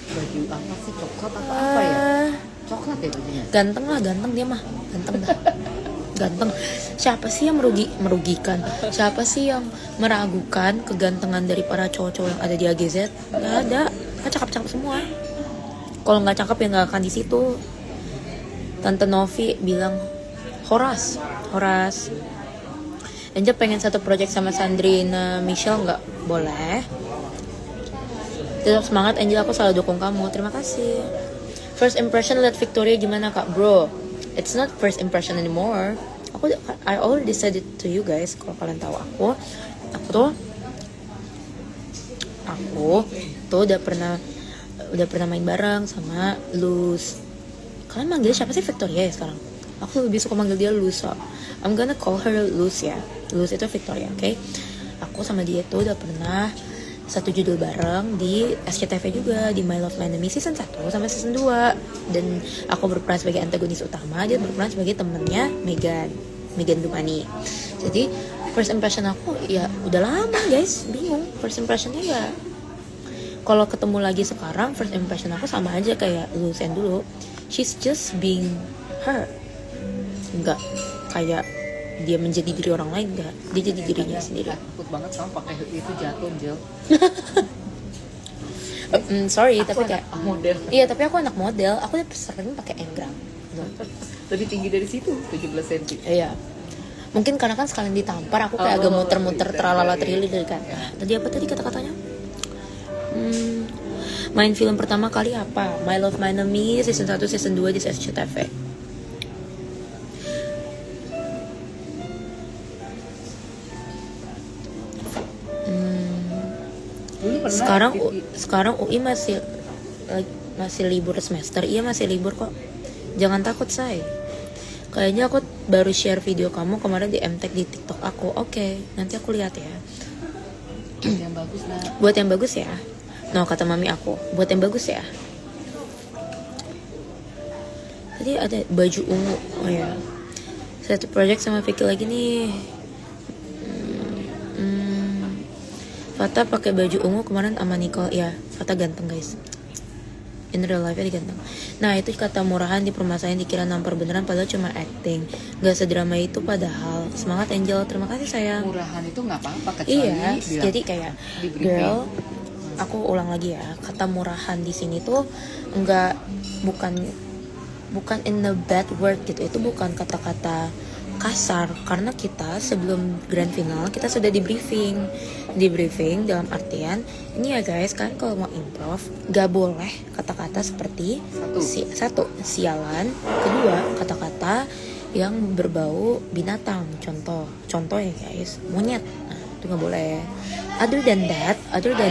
[SPEAKER 2] Baju apa sih, coklat atau apa ya? Coklat ya bajunya?
[SPEAKER 1] Ganteng dia mah. Ganteng dah. Ganteng. Siapa sih yang merugikan? Siapa sih yang meragukan kegantengan dari para cowok-cowok yang ada di AGZ? Gak ada. Kan cakep-cakep semua. Kalau nggak cakep ya nggak akan di situ. Tante Novi bilang Horas Angel pengen satu project sama Sandrina Michelle nggak? Boleh. Tetap semangat Angel, aku selalu dukung kamu. Terima kasih. First impression lihat Victoria gimana kak? Bro, it's not first impression anymore. I already said it to you guys. Kalau kalian tahu aku tuh udah pernah main bareng sama Luz. Kalian manggil siapa sih Victoria ya sekarang? Aku lebih suka manggil dia Luz, so I'm gonna call her Luz ya. Luz itu Victoria, oke? Okay? Aku sama dia tuh udah pernah satu judul bareng di SCTV juga, di My Love My Enemy season 1 sama season 2. Dan aku berperan sebagai antagonis utama, dia berperan sebagai temennya Megan Dumani. Jadi first impression aku ya udah lama guys, bingung first impressionnya ya. Kalau ketemu lagi sekarang, first impression aku sama aja kayak lulusan dulu. She's just being her, nggak kayak dia menjadi diri orang lain, nggak, dia jadi dirinya sendiri.
[SPEAKER 2] Takut banget sama pakai itu jatuh, Jel.
[SPEAKER 1] Sorry,
[SPEAKER 2] Aku
[SPEAKER 1] tapi kayak
[SPEAKER 2] model.
[SPEAKER 1] iya, tapi aku anak model, aku sering pakai engram.
[SPEAKER 2] Lebih tinggi dari situ, 17 cm.
[SPEAKER 1] Iya, mungkin karena kan sekalian ditampar, aku kayak agak muter-muter teralala trili kan. Tadi apa tadi kata-katanya? Main film pertama kali apa? My Love My Enemy season 1 season 2 di SCTV. Sekarang UI masih libur semester. Iya, masih libur kok. Jangan takut, say. Kayaknya aku baru share video kamu kemarin di MTech di TikTok aku. Oke, nanti aku lihat ya.
[SPEAKER 2] Yang bagus lah.
[SPEAKER 1] Buat yang bagus ya. No, kata mami aku, buat yang bagus ya. Tadi ada baju ungu. Oh ya. Satu project sama Vicky lagi nih. Fata pakai baju ungu kemarin sama Nicole. Ya, Fata ganteng guys. In real life dia ganteng. Nah, itu kata murahan di permasalahan dikira nampar beneran padahal cuma acting. Gak sedrama itu padahal. Semangat Angel, terima kasih sayang.
[SPEAKER 2] Murahan itu nggak apa-apa kecuali
[SPEAKER 1] Iya, jadi kayak girl, aku ulang lagi ya. Kata murahan di sini tuh bukan in a bad word gitu. Itu bukan kata-kata kasar, karena kita sebelum grand final kita sudah di briefing dalam artian ini ya guys, kan kalau mau improv gak boleh kata-kata seperti satu sialan, kedua kata-kata yang berbau binatang, contoh ya guys, monyet, nah itu gak boleh. Other than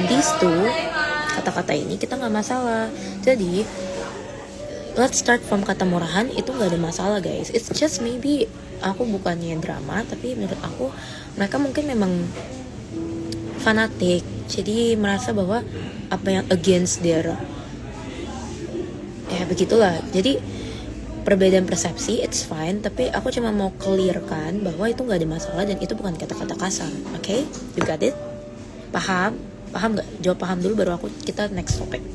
[SPEAKER 1] these two kata-kata ini kita nggak masalah. Jadi let's start from kata murahan, itu nggak ada masalah guys. It's just maybe aku bukannya drama, tapi menurut aku mereka mungkin memang fanatik, jadi merasa bahwa apa yang against their, ya begitulah. Jadi perbedaan persepsi it's fine, tapi aku cuma mau clearkan bahwa itu nggak ada masalah dan itu bukan kata-kata kasar. Oke, you got it? Paham nggak? Jawab paham dulu baru kita next topic.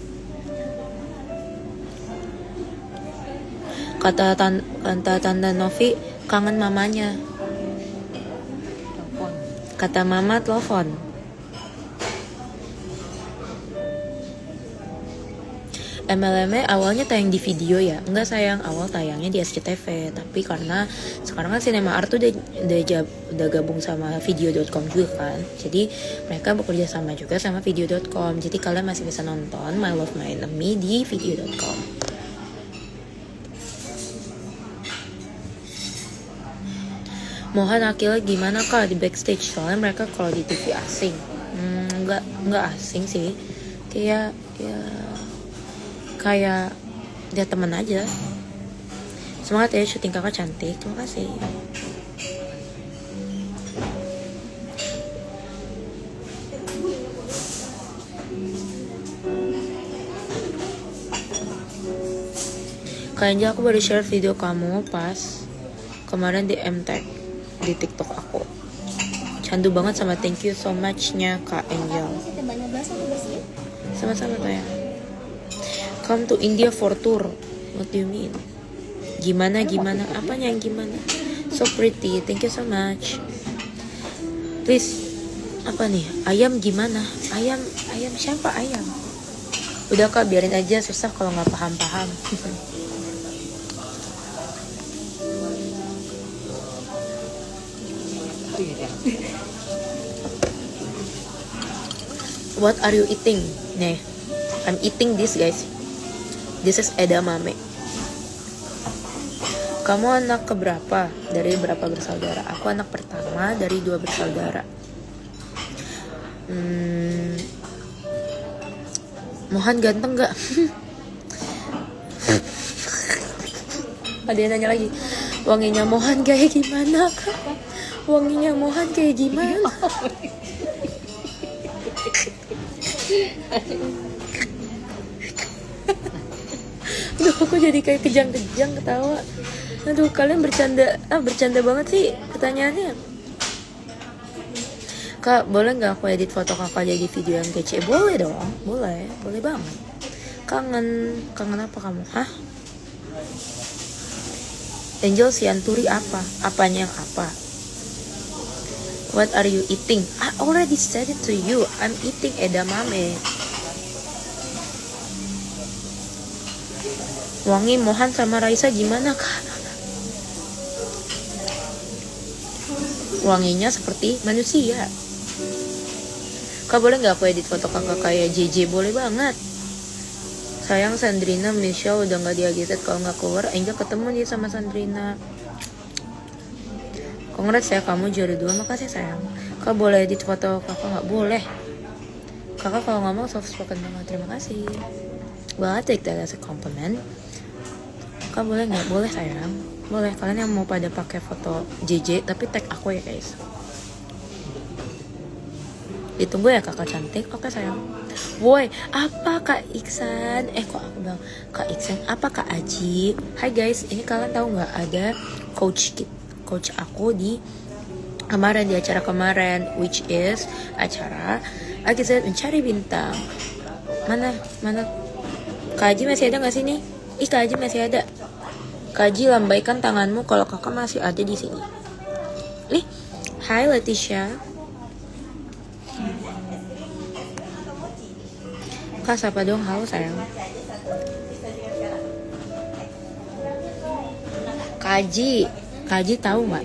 [SPEAKER 1] Kata Tante Novi kangen mamanya.
[SPEAKER 2] Telepon.
[SPEAKER 1] Kata mama telepon. MLM awalnya tayang di video ya? Enggak sayang, awal tayangnya di SCTV. Tapi karena sekarang kan Cinema Art tuh udah gabung sama video.com juga kan. Jadi mereka bekerja sama juga sama video.com. Jadi kalian masih bisa nonton My Love My Enemy di video.com. Mohan Akila gimana kak di backstage? Soalnya mereka kalau di TV asing. Nggak asing sih. Kayak dia teman aja. Semangat ya, syuting kakak cantik. Terima kasih. Kayaknya aku baru share video kamu pas kemarin di MTech di TikTok aku. Candu banget sama thank you so much-nya Kak Angel. Sama-sama sayang. Come to India for tour. What do you mean? Gimana? Apanya yang gimana? So pretty. Thank you so much. Please. Apa nih? Ayam gimana? Ayam siapa ayam? Udah kak, biarin aja, susah kalau nggak paham. What are you eating? Nih, I'm eating this guys. This is edamame. Kamu anak keberapa? Dari berapa bersaudara? Aku anak pertama dari 2 bersaudara. Mohan ganteng gak? Ada yang nanya lagi, wanginya Mohan kayak gimana kak? Wanginya Mohan kayak gimana? Aduh, aku jadi kayak kejang-kejang ketawa. Aduh, kalian bercanda banget sih pertanyaannya. Kak, boleh nggak aku edit foto kakak jadi video yang kece? Boleh dong, boleh banget. Kangen apa kamu? Hah? Angel Sianturi apa? Apanya yang apa? What are you eating? I already said it to you. I'm eating edamame. Wangi Mohan sama Raisa gimana kak? Wanginya seperti manusia. Kak, boleh nggak aku edit foto kakak kayak JJ? Boleh banget. Sayang Sandrina, Michelle udah nggak di AGZ. Kalau nggak keluar, Angel ketemu dia sama Sandrina. Congrats ya, kamu juara 2. Makasih sayang. Kak, boleh edit foto kakak nggak? Boleh. Kakak kalau ngomong soft spoken banget. Terima kasih. Well, I take that as a compliment. Kak, boleh nggak? Boleh sayang. Boleh. Kalian yang mau pada pakai foto JJ tapi tag aku ya guys. Ditunggu ya kakak cantik. Oke sayang. Woi, apa Kak Iksan? Kok aku bilang Kak Iksan? Apa Kak Aji? Hai guys, ini kalian tahu nggak ada coach aku di kemarin, di acara kemarin, which is acara AGZ Mencari Bintang. Mana Kak Aji masih ada nggak sih nih? Ih, Kak Aji masih ada. Kak Aji, lambaikan tanganmu kalau kakak masih ada di sini. Nih, hai Leticia. Kak, siapa dong? Halo sayang. Kak Aji tahu nggak?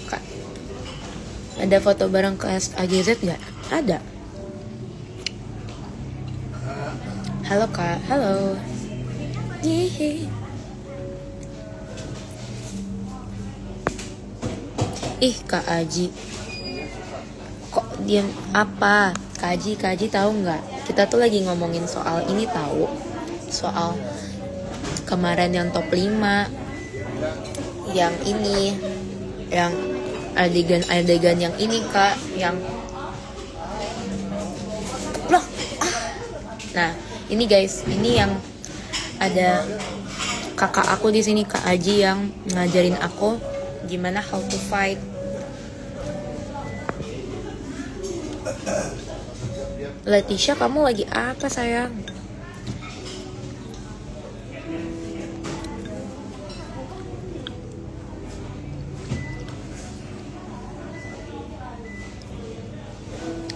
[SPEAKER 1] Kak, ada foto bareng ke AGZ nggak? Ada. Halo Kak, halo. Yeay. Ih, Kak Aji. Kok diam apa? Kak Aji tahu nggak? Kita tuh lagi ngomongin soal ini tahu. Soal kemarin yang top 5. Yang ini. Yang adegan yang ini Kak, yang loh. Nah, ini guys, ini yang ada kakak aku di sini, Kak Aji, yang ngajarin aku gimana how to fight. Leticia, kamu lagi apa sayang?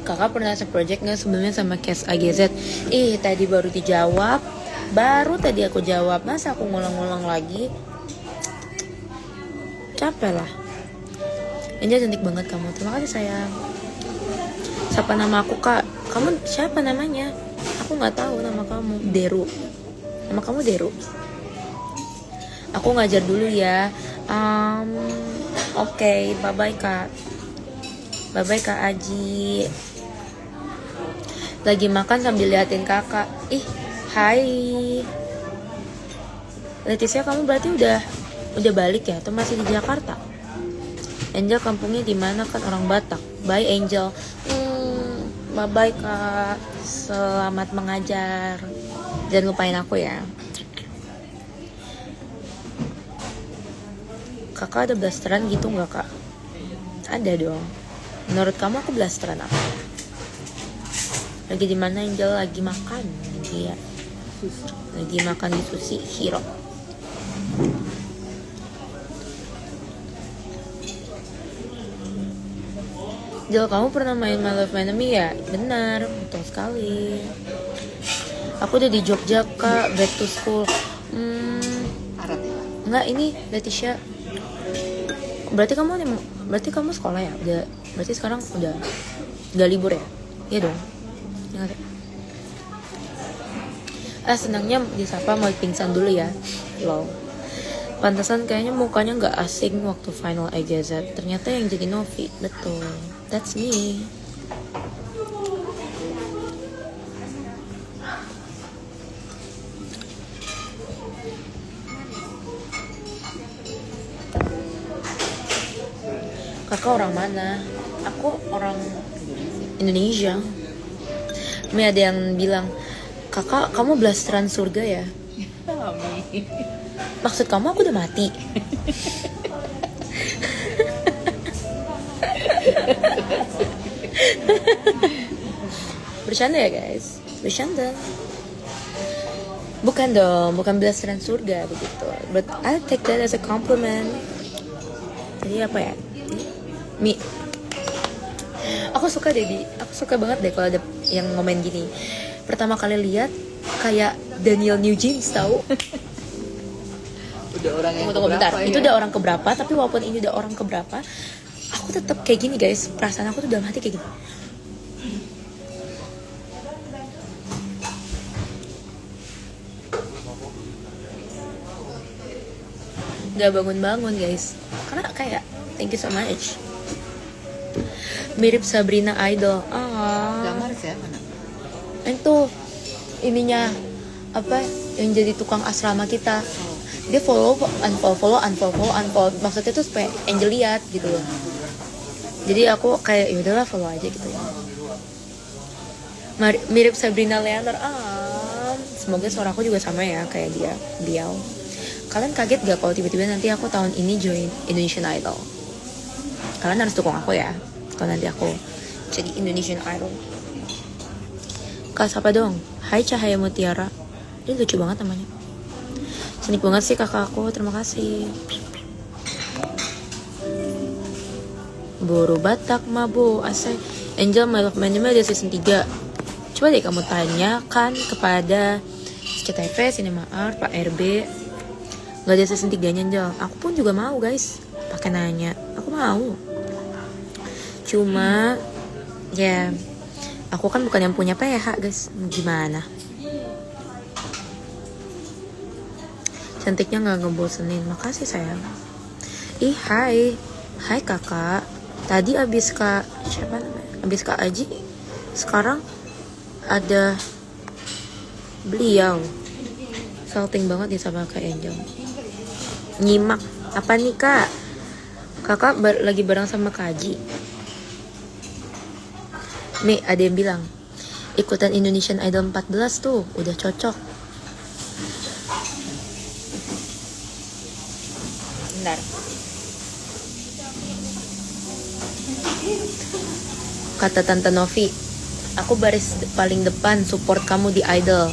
[SPEAKER 1] Kakak pernah se-project gak sebelumnya sama Kes AGZ? Tadi baru dijawab. Baru tadi aku jawab. Masa aku ngulang-ngulang lagi? Capek lah. Angel cantik banget kamu. Terima kasih sayang. Siapa nama aku Kak? Kamu siapa namanya? Aku nggak tahu nama kamu. Deru. Nama kamu Deru. Aku ngajar dulu ya. Oke, bye bye Kak. Bye bye Kak Aji. Lagi makan sambil liatin kakak. Hai. Leticia, kamu berarti udah balik ya? Atau masih di Jakarta? Angel kampungnya di mana? Kan orang Batak. Bye Angel. Bye bye Kak. Selamat mengajar. Jangan lupain aku ya. Kakak ada blasteran gitu nggak Kak? Ada dong. Menurut kamu aku blasteran apa? Lagi di mana Angel? Lagi makan. Lagi makan di Sushi Hiro. Angel, kamu pernah main My Love My Enemy ya? Benar, betul sekali. Aku udah di Jogja Kak, back to school.
[SPEAKER 2] Arab ya?
[SPEAKER 1] Enggak, ini Leticia. Berarti kamu sekolah ya? Berarti sekarang udah libur ya? Iya dong. Senangnya disapa mau pingsan dulu ya. Lol. Pantesan kayaknya mukanya nggak asing waktu final AGZ. Ternyata yang jadi Novi. Betul. That's me. Kakak orang mana? Aku orang Indonesia. Ini ada yang bilang, kakak kamu blasteran surga ya?
[SPEAKER 2] Amin.
[SPEAKER 1] Maksud kamu aku udah mati? Bercanda ya guys, bercanda. Bukan dong, bukan blasteran surga begitu. But I take that as a compliment. Jadi apa ya? Mi. Aku suka banget deh kalau ada yang ngomen gini. Pertama kali lihat kayak Daniel New Jeans tahu.
[SPEAKER 2] Udah orang yang
[SPEAKER 1] Tunggu bentar.
[SPEAKER 2] keberapa ya?
[SPEAKER 1] Itu udah orang keberapa, tapi walaupun ini udah orang keberapa, aku tetap kayak gini guys. Perasaan aku tuh dalam hati kayak gini. Gak bangun-bangun guys. Karena kayak thank you so much. Mirip Sabrina Idol.
[SPEAKER 2] Gambar siapa nak?
[SPEAKER 1] Itu ininya apa yang jadi tukang asrama kita. Dia follow, unfollow. Maksudnya tuh supaya Angel lihat gitu loh. Jadi aku kayak yaudahlah follow aja gitu ya. Mirip Sabrina Leander. Semoga suaraku juga sama ya kayak dia, beliau. Kalian kaget gak kalau tiba-tiba nanti aku tahun ini join Indonesian Idol? Kalian harus dukung aku ya kalau nanti aku jadi Indonesian Idol. Kak siapa dong? Hai Cahaya Mutiara. Ini lucu banget namanya. Cantik banget sih kakak aku, terima kasih. Buru Batak Mabo Asai Angel My Love Manual dari season 3. Coba deh kamu tanyakan kepada CTV, Cinema Art, Pak RB. Gak ada season 3-nya Angel. Aku pun juga mau guys. Pakai nanya, aku mau. Cuma ya aku kan bukan yang punya PH guys. Gimana? Cantiknya gak ngebosenin. Makasih sayang. Ih hai kakak. Tadi abis kak siapa namanya? Abis kak Aji. Sekarang ada beliau. Salting banget nih sama kak Angel. Nyimak. Apa nih kak? Kakak lagi bareng sama Kak Aji. Nih ada yang bilang ikutan Indonesian Idol 14 tuh udah cocok. Bentar. Kata Tante Novi, aku baris paling depan support kamu di Idol.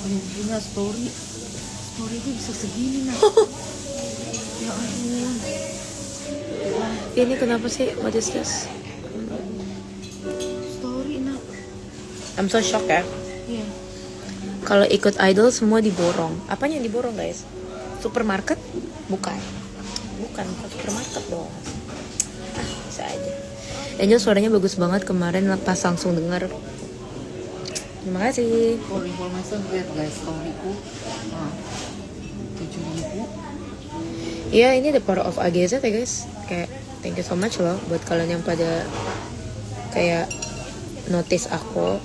[SPEAKER 2] Punya story itu bisa segini nak. Ya ampun.
[SPEAKER 1] Ini kenapa sih? What is this?
[SPEAKER 2] Story nak.
[SPEAKER 1] I'm so shocked ya.
[SPEAKER 2] Iya.
[SPEAKER 1] Kalau ikut Idol semua diborong. Apanya yang diborong guys? Supermarket? Bukan supermarket dong. Bisa aja. Angel suaranya bagus banget kemarin pas langsung dengar. Terima kasih.
[SPEAKER 2] For information lihat guys storyku. 7.000.
[SPEAKER 1] Iya ini the power of AGZ ya guys. Kayak thank you so much loh buat kalian yang pada kayak notice aku.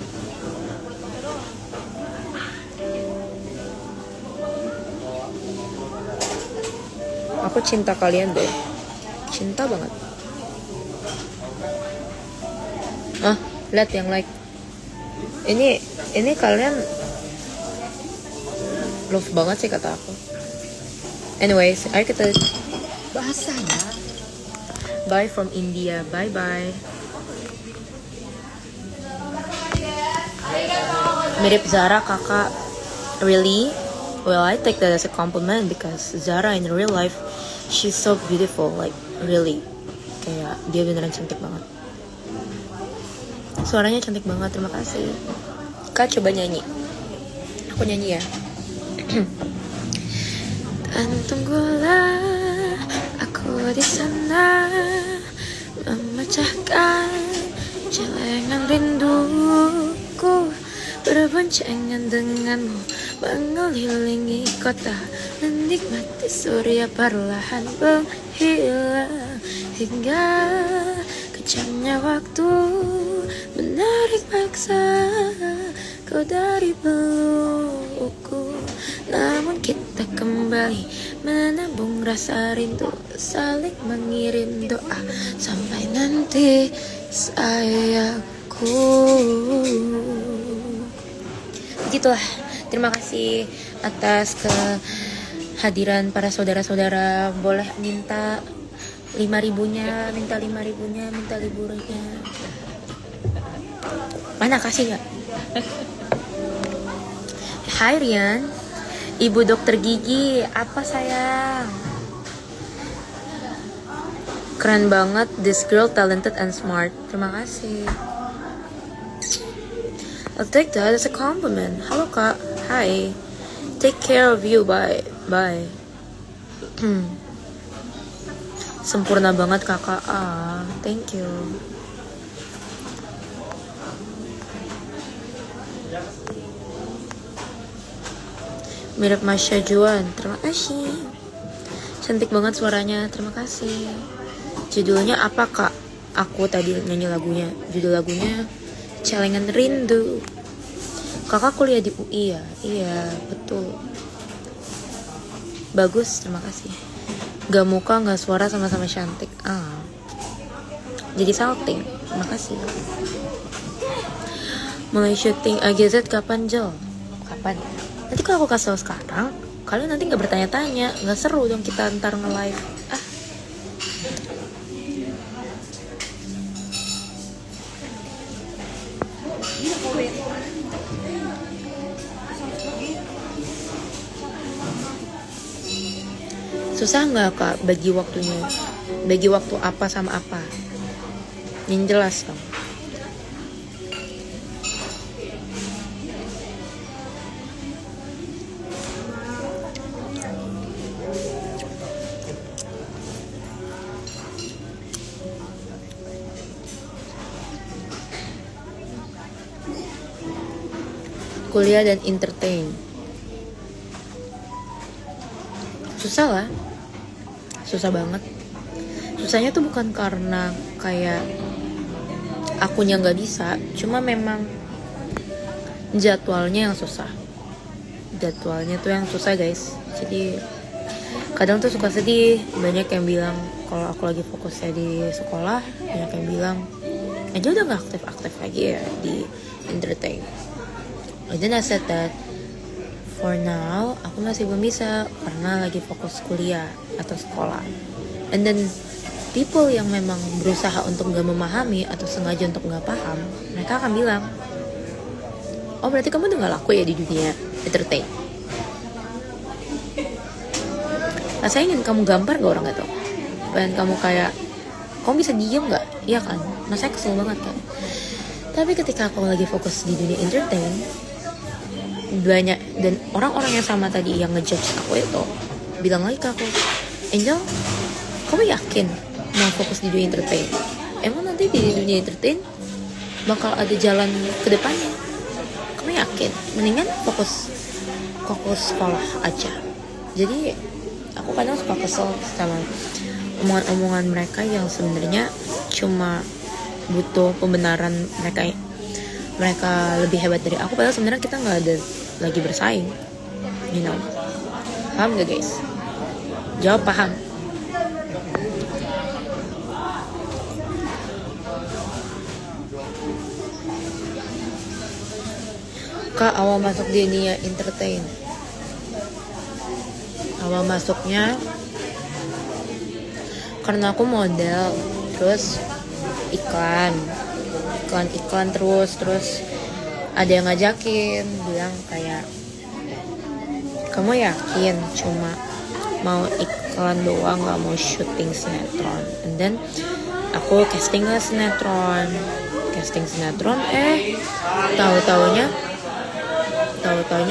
[SPEAKER 1] Aku cinta kalian deh. Cinta banget. Lihat yang like. Ini kalian love banget sih kata aku. Anyways, ayo kita
[SPEAKER 2] Bahasanya
[SPEAKER 1] bye from India. Bye. Mirip Zara kakak. Really? Well, I take that as a compliment because Zara in real life, she's so beautiful. Like, really. Kayak dia beneran cantik banget. Suaranya cantik banget, terima kasih. Kak, coba nyanyi. Aku nyanyi ya. Dan tunggulah aku di sana memecahkan celengan rinduku, berboncengan denganmu mengelilingi kota, menikmati surya perlahan menghilang hingga kejamnya waktu menarik paksa kau dari pelukku. Namun kita kembali menabung rasa rindu, saling mengirim doa sampai nanti sayangku. aku. Begitulah. Terima kasih atas kehadiran para saudara-saudara. Boleh minta 5.000-nya, minta 5.000-nya, minta liburannya. Mana kasih nggak? Hai Rian, ibu dokter gigi, apa sayang? Keren banget, this girl talented and smart. Terima kasih. I'll take that as a compliment. Halo kak, hi. Take care of you, bye. Bye. Sempurna banget kakak. Thank you. Mirip Masya Juan. Terima kasih. Cantik banget suaranya. Terima kasih. Judulnya apa kak? Aku tadi nyanyi lagunya. Judul lagunya Celengan Rindu. Kakak kuliah di UI ya? Iya, betul. Bagus, terima kasih. Gak muka, gak suara, sama-sama cantik. Jadi salting. Terima kasih. Mulai syuting AGZ kapan, Jo? Kapan? Nanti kalau aku kasih tau sekarang, kalian nanti gak bertanya-tanya. Gak seru dong kita ntar nge-live. Susah nggak kak bagi waktunya? Bagi waktu apa sama apa? Yang jelas dong. Kuliah dan entertain. Susah lah. Susah banget. Susahnya tuh bukan karena kayak akunya nggak bisa, cuma memang jadwalnya yang susah. Jadwalnya tuh yang susah guys. Jadi kadang tuh suka sedih. Banyak yang bilang kalau aku lagi fokusnya di sekolah, banyak yang bilang aja udah nggak aktif-aktif lagi ya di entertain. And then I said that for now, aku masih belum bisa karena lagi fokus kuliah atau sekolah. And then people yang memang berusaha untuk gak memahami atau sengaja untuk gak paham, mereka akan bilang, oh berarti kamu udah gak laku ya di dunia entertain. Rasanya ingin kamu gampar gak orang gak tau? Pengen kamu kayak, kamu bisa diem gak? Iya kan? Rasanya kesel banget kan? Tapi ketika aku lagi fokus di dunia entertain, banyak dan orang-orang yang sama tadi yang ngejudge aku itu bilang lagi ke aku, Angel, kamu yakin mau fokus di dunia entertain? Emang nanti di dunia entertain bakal ada jalan ke depannya? Kamu yakin? Mendingan fokus sekolah aja. Jadi aku kadang suka kesel sama omongan-omongan mereka yang sebenarnya cuma butuh pembenaran mereka lebih hebat dari aku, padahal sebenarnya kita nggak ada lagi bersaing, you know. Paham gak guys? Jawab paham. Kak, awal masuk di dunia entertain, awal masuknya karena aku model, terus iklan terus ada yang ngajakin bilang kayak, kamu yakin cuma mau iklan doang, gak mau syuting sinetron? And then aku casting sinetron, tahu-taunya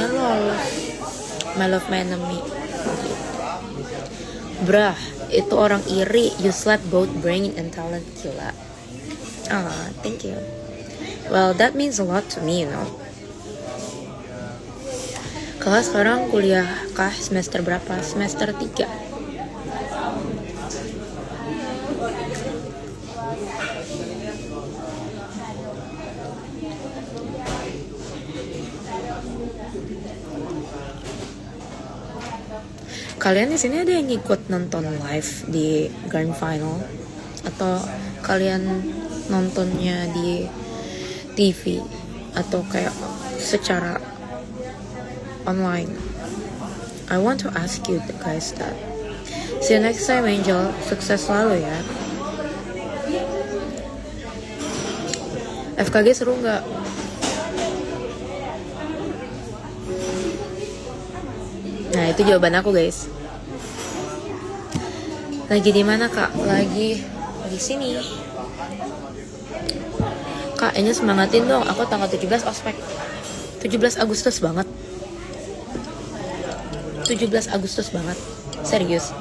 [SPEAKER 1] lolos My Love My Enemy. Brah, itu orang iri. You slap both brain and talent, gila. Thank you. Well, that means a lot to me, you know. Kakak sekarang kuliah kah semester berapa? Semester 3. Kalian di sini ada yang ikut nonton live di Grand Final? Atau kalian nontonnya di TV atau kayak secara online. I want to ask you guys that. See you next time, Angel. Sukses selalu ya. FKG seru nggak? Nah, itu jawaban aku, guys. Lagi di mana, Kak? Lagi di sini. Kak, Angel semangatin dong. Aku tanggal 17 ospek. 17 Agustus banget. 17 Agustus banget. Serius.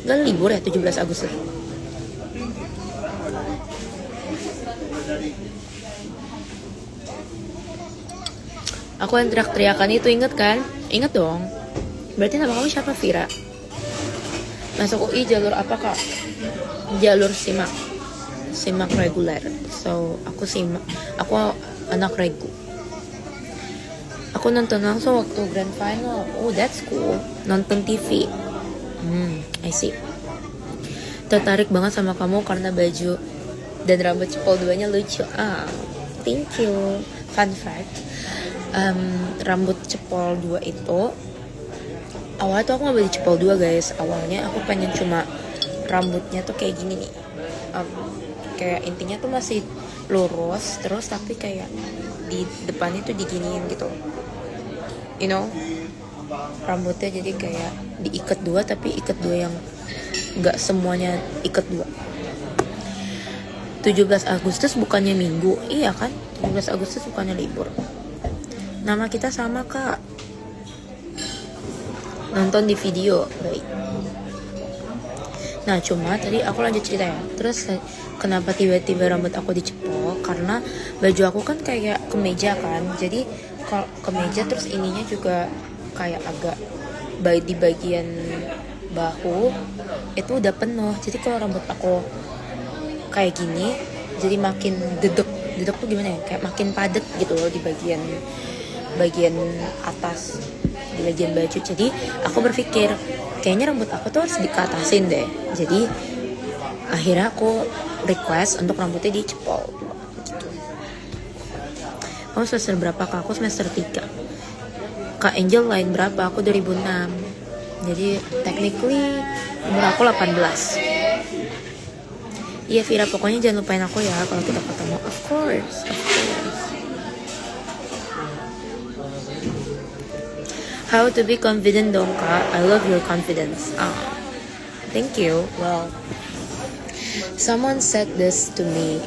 [SPEAKER 1] Gak libur ya 17 Agustus. Aku yang teriak-teriakan itu, inget kan? Inget dong. Berarti nama kamu siapa, Vira? Masuk UI jalur apa, Kak? Jalur simak. Simak reguler. So, aku simak. Aku anak regu. Aku nonton langsung waktu grand final. Oh, that's cool. Nonton TV. I see. Tertarik banget sama kamu karena baju dan rambut cepol duanya lucu. Thank you. Fun fact, rambut cepol 2 itu awalnya tuh aku nggak beli cepol 2, guys. Awalnya aku pengen cuma rambutnya tuh kayak gini nih, kayak intinya tuh masih lurus terus tapi kayak di depannya tuh diginiin gitu, you know, rambutnya jadi kayak diikat 2 tapi ikat 2 yang nggak semuanya ikat 2. 17 Agustus bukannya minggu, iya kan? 17 Agustus bukannya libur. Nama kita sama, Kak. Nonton di video, baik. Nah, cuma tadi aku lanjut cerita ya. Terus kenapa tiba-tiba rambut aku dicepol? Karena baju aku kan kayak kemeja kan. Jadi kalau kemeja terus ininya juga kayak agak di bagian bahu itu udah penuh. Jadi kalau rambut aku kayak gini jadi makin dedek tuh gimana ya, kayak makin padat gitu loh di bagian atas, di bagian baju. Jadi aku berpikir kayaknya rambut aku tuh harus dikatasin deh. Jadi akhirnya aku request untuk rambutnya dicepol gitu. Kamu semester berapa, Kak? Aku semester 3. Kak Angel lain berapa? Aku 2006. Jadi technically umur aku 18. Iya, Vira, pokoknya jangan lupain aku ya kalau kita ketemu. Of course. How to be confident dong, Kak? I love your confidence. Thank you. Well, someone said this to me.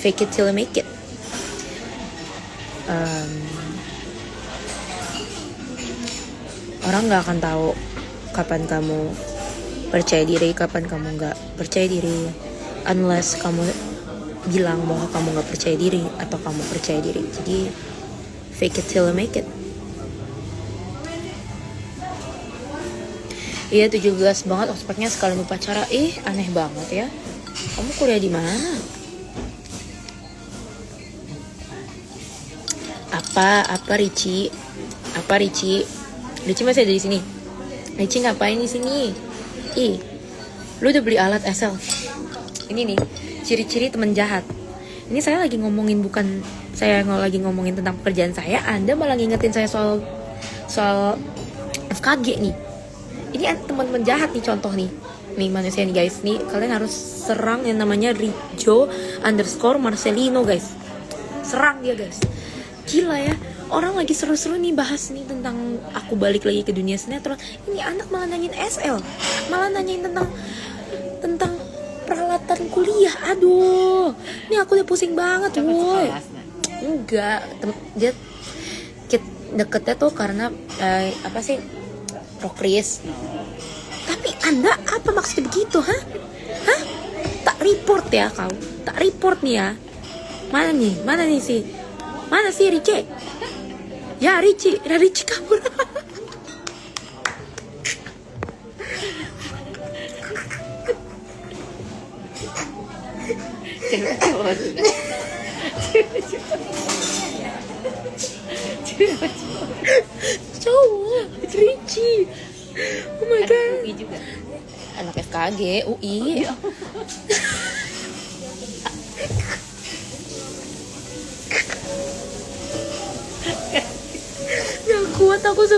[SPEAKER 1] Fake it till you make it. Orang gak akan tahu kapan kamu percaya diri, kapan kamu gak percaya diri, unless kamu bilang bahwa kamu gak percaya diri atau kamu percaya diri. Jadi fake it till you make it. Iya, 17 banget ospeknya sekalian upacara. Aneh banget ya. Kamu kuliah di mana? Apa Ricci? Ricci masih ada di sini. Ricci ngapain di sini? Lu udah beli alat SL? Ini nih, ciri-ciri teman jahat. Ini saya lagi ngomongin, bukan saya lagi ngomongin tentang pekerjaan saya. Anda malah ngingetin saya soal FKG nih. Ini teman-teman jahat nih, contoh nih manusia nih, guys. Nih kalian harus serang yang namanya Rijo_Marcelino, guys. Serang dia, guys. Gila ya, orang lagi seru-seru nih bahas nih tentang aku balik lagi ke dunia sinetron. Ini anak malah nanyain SL, malah nanyain tentang peralatan kuliah. Aduh, ini aku udah pusing banget, woi. Enggak, dia deketnya tuh karena Rokris. Tapi Anda apa maksudnya begitu, hah? Tak report ya kau, tak report nih ya. Mana nih sih? Mana sih Ricci? Ya Ricci kabur. Cowok, Ricci. Oh my god. UI juga. Anak FKG, UI.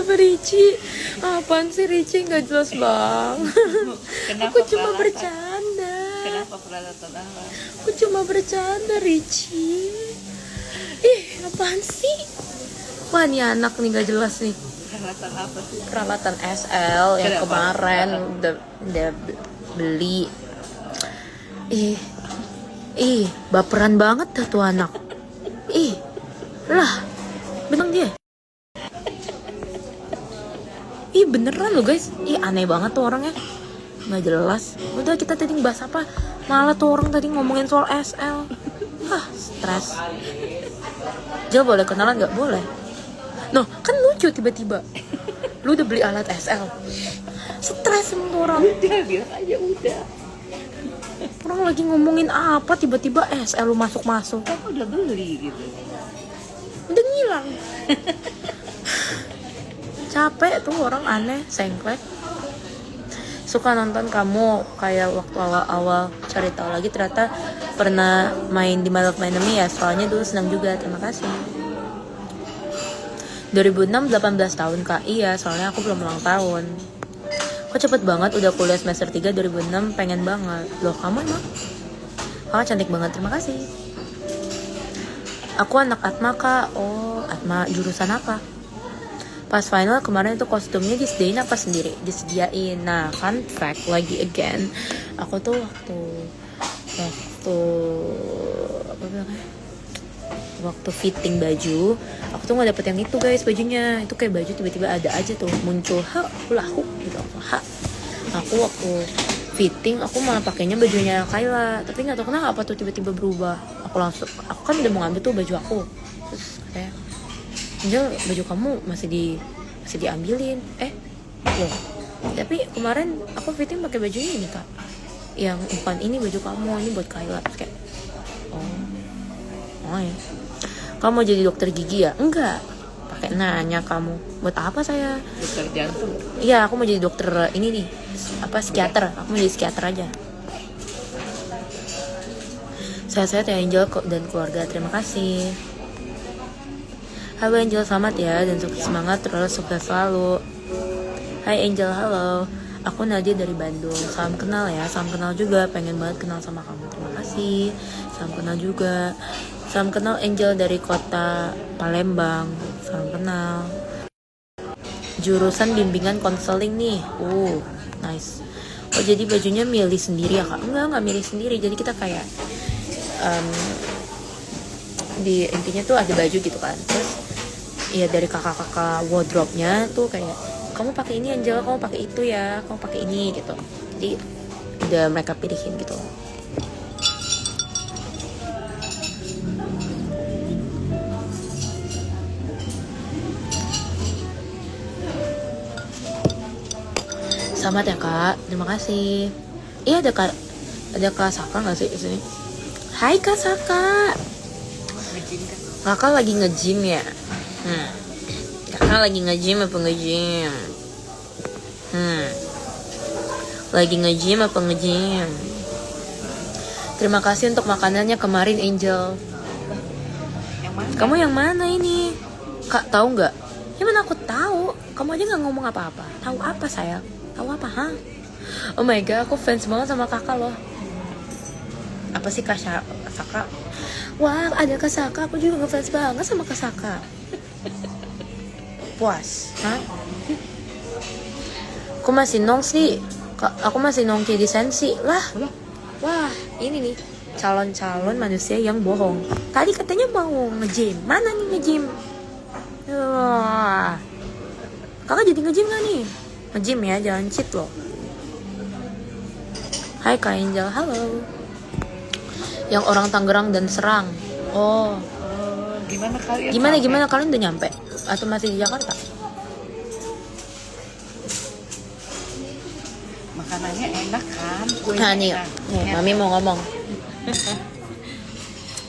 [SPEAKER 1] sama Ricci. Apaan sih Ricci, nggak jelas bang. Aku cuma bercanda.
[SPEAKER 3] Kenapa peralatan apa?
[SPEAKER 1] Aku cuma bercanda Ricci. Ih, apaan sih? Wah, nih anak nih nggak jelas nih.
[SPEAKER 3] Peralatan apa sih?
[SPEAKER 1] Peralatan SL yang
[SPEAKER 3] Kenapa?
[SPEAKER 1] kemarin udah beli. Ih, baperan banget dah tuh anak. Ih, lah, bilang dia. Ih, beneran loh guys. Ih, aneh banget tuh orangnya. Nggak jelas. Udah, kita tadi bahas apa? Malah tuh orang tadi ngomongin soal SL. Hah, stres. Jel, boleh kenalan nggak? Boleh. Noh, kan lucu tiba-tiba. Lu udah beli alat SL. Stres sama tuh orang.
[SPEAKER 3] Udah, bilang aja udah.
[SPEAKER 1] Orang lagi ngomongin apa, tiba-tiba SL lu masuk-masuk.
[SPEAKER 3] Kamu udah beli gitu.
[SPEAKER 1] Udah ngilang. Capek tuh orang aneh, sengklek. Suka nonton kamu kayak waktu awal-awal, cari tahu lagi ternyata pernah main di Mail of My Enemy ya. Soalnya dulu senang juga, terima kasih. 2006 18 tahun kak. Iya, soalnya aku belum ulang tahun. Kok cepet banget udah kuliah semester 3 2006, pengen banget. Loh, kamu emang? Kakak cantik banget, terima kasih. Aku anak Atma kak. Oh, Atma jurusan apa? Pas final kemarin itu kostumnya disediain apa sendiri? Disediain. Nah, fun fact lagi again. Aku tuh waktu apa bilangnya? Waktu fitting baju, aku tuh nggak dapet yang itu guys bajunya. Itu kayak baju tiba-tiba ada aja tuh muncul lahu gitu. Aku waktu fitting aku malah pakainya bajunya Kayla, tapi nggak tahu kenapa tuh tiba-tiba berubah. Aku kan udah mau ngambil tuh baju aku, terus kayak Angel, baju kamu masih diambilin. Loh, tapi kemarin aku fitting pakai baju ini kak, yang bukan ini baju kamu, ini buat Kayla. Terus kayak oh ya, kamu mau jadi dokter gigi ya? Enggak. Pakai nanya kamu, buat apa saya?
[SPEAKER 3] Dokter jantung.
[SPEAKER 1] Iya, aku mau jadi dokter ini nih, apa, psikiater. Aku mau jadi psikiater aja. Sehat-sehat ya Angel dan keluarga, terima kasih. Halo Angel, selamat ya dan sukses, semangat terus, sukses selalu. Hai Angel, halo. Aku Nadia dari Bandung. Salam kenal ya, salam kenal juga. Pengen banget kenal sama kamu, terima kasih. Salam kenal juga. Salam kenal Angel dari kota Palembang. Salam kenal. Jurusan bimbingan konseling nih. Nice. Oh, jadi bajunya milih sendiri ya kak? Enggak milih sendiri. Jadi kita kayak di intinya tuh ada baju gitu kan. Terus ya dari kakak-kakak wardrobe-nya tuh kayak, kamu pakai ini Angel, kamu pakai itu ya, kamu pakai ini gitu. Jadi udah mereka pilihin gitu. Selamat ya kak, terima kasih. Iya, ada kak Saka nggak sih di sini? Hai kak Saka. Kakak lagi nge-gym ya? Kakak lagi nge-gym apa nge-gym? Lagi nge-gym apa nge-gym? Terima kasih untuk makanannya kemarin Angel.
[SPEAKER 3] Yang mana?
[SPEAKER 1] Kamu yang mana ini? Kak, tahu nggak? Ya mana aku tahu. Kamu aja nggak ngomong apa-apa. Tahu apa sayang? Tahu apa, ha? Oh my god, aku fans banget sama kakak loh. Apa sih Kak Saka? Wah, ada Kak Saka. Aku juga ngefans banget sama Kak Saka. Puas, ha? Aku masih nongsi. Aku masih nongki di sensi lah. Wah, ini nih calon-calon manusia yang bohong. Tadi katanya mau nge-gym. Mana nih nge-gym? Wah, kakak jadi nge-gym gak nih? Nge-gym ya, jangan cheat loh. Hai Kak Angel, halo. Yang orang Tangerang dan Serang. Oh,
[SPEAKER 3] Gimana kalian?
[SPEAKER 1] gimana kalian udah nyampe? Atau masih di Jakarta?
[SPEAKER 3] Makanannya enak kan?
[SPEAKER 1] Nah nih, Mami mau ngomong.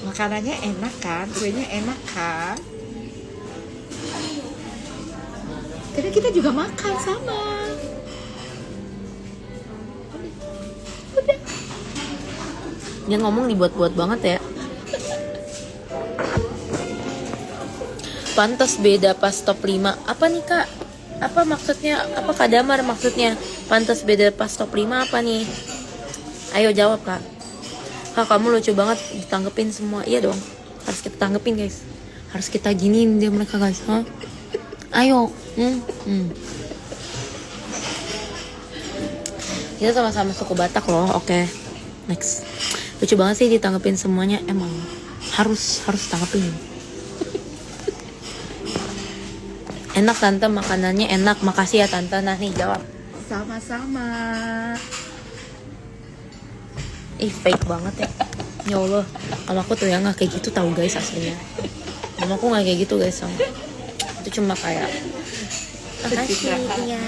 [SPEAKER 2] Makanannya enak kan, kuenya enak kan. Karena kita juga makan sama.
[SPEAKER 1] Dia ngomong dibuat-buat banget ya. Pantas beda pas top 5. Apa nih kak? Apa maksudnya? Apa Kak Damar maksudnya? Pantas beda pas top 5 apa nih? Ayo jawab Kak. Kak kamu lucu banget, ditanggepin semua. Iya dong, harus kita tanggepin guys. Harus kita giniin dia mereka guys. Hah? Ayo. Kita sama-sama suku Batak loh. Oke. Next. Lucu banget sih ditanggepin semuanya. Emang harus tanggepin. Enak tante, makanannya enak. Makasih ya tante. Nah nih jawab.
[SPEAKER 2] Sama-sama.
[SPEAKER 1] Ih fake banget ya. Ya Allah, mamaku tuh yang nggak kayak gitu tahu guys aslinya. Mamaku nggak kayak gitu guys. Itu cuma kayak makasih ya.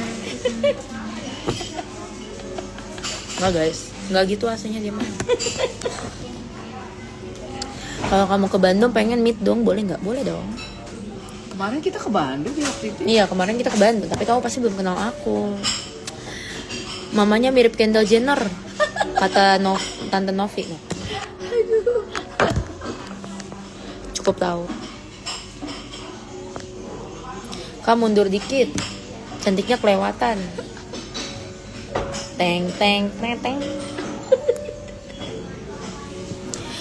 [SPEAKER 1] Nggak guys, nggak gitu aslinya dia mah. Kalau kamu ke Bandung pengen meet dong, boleh nggak? Boleh dong.
[SPEAKER 3] Kemarin kita ke Bandung ya waktu itu.
[SPEAKER 1] Iya kemarin kita ke Bandung, tapi kamu pasti belum kenal aku. Mamanya mirip Kendall Jenner, kata Tante Novi. Cukup tahu. Kamu mundur dikit, cantiknya kelewatan. Teng teng teng teng.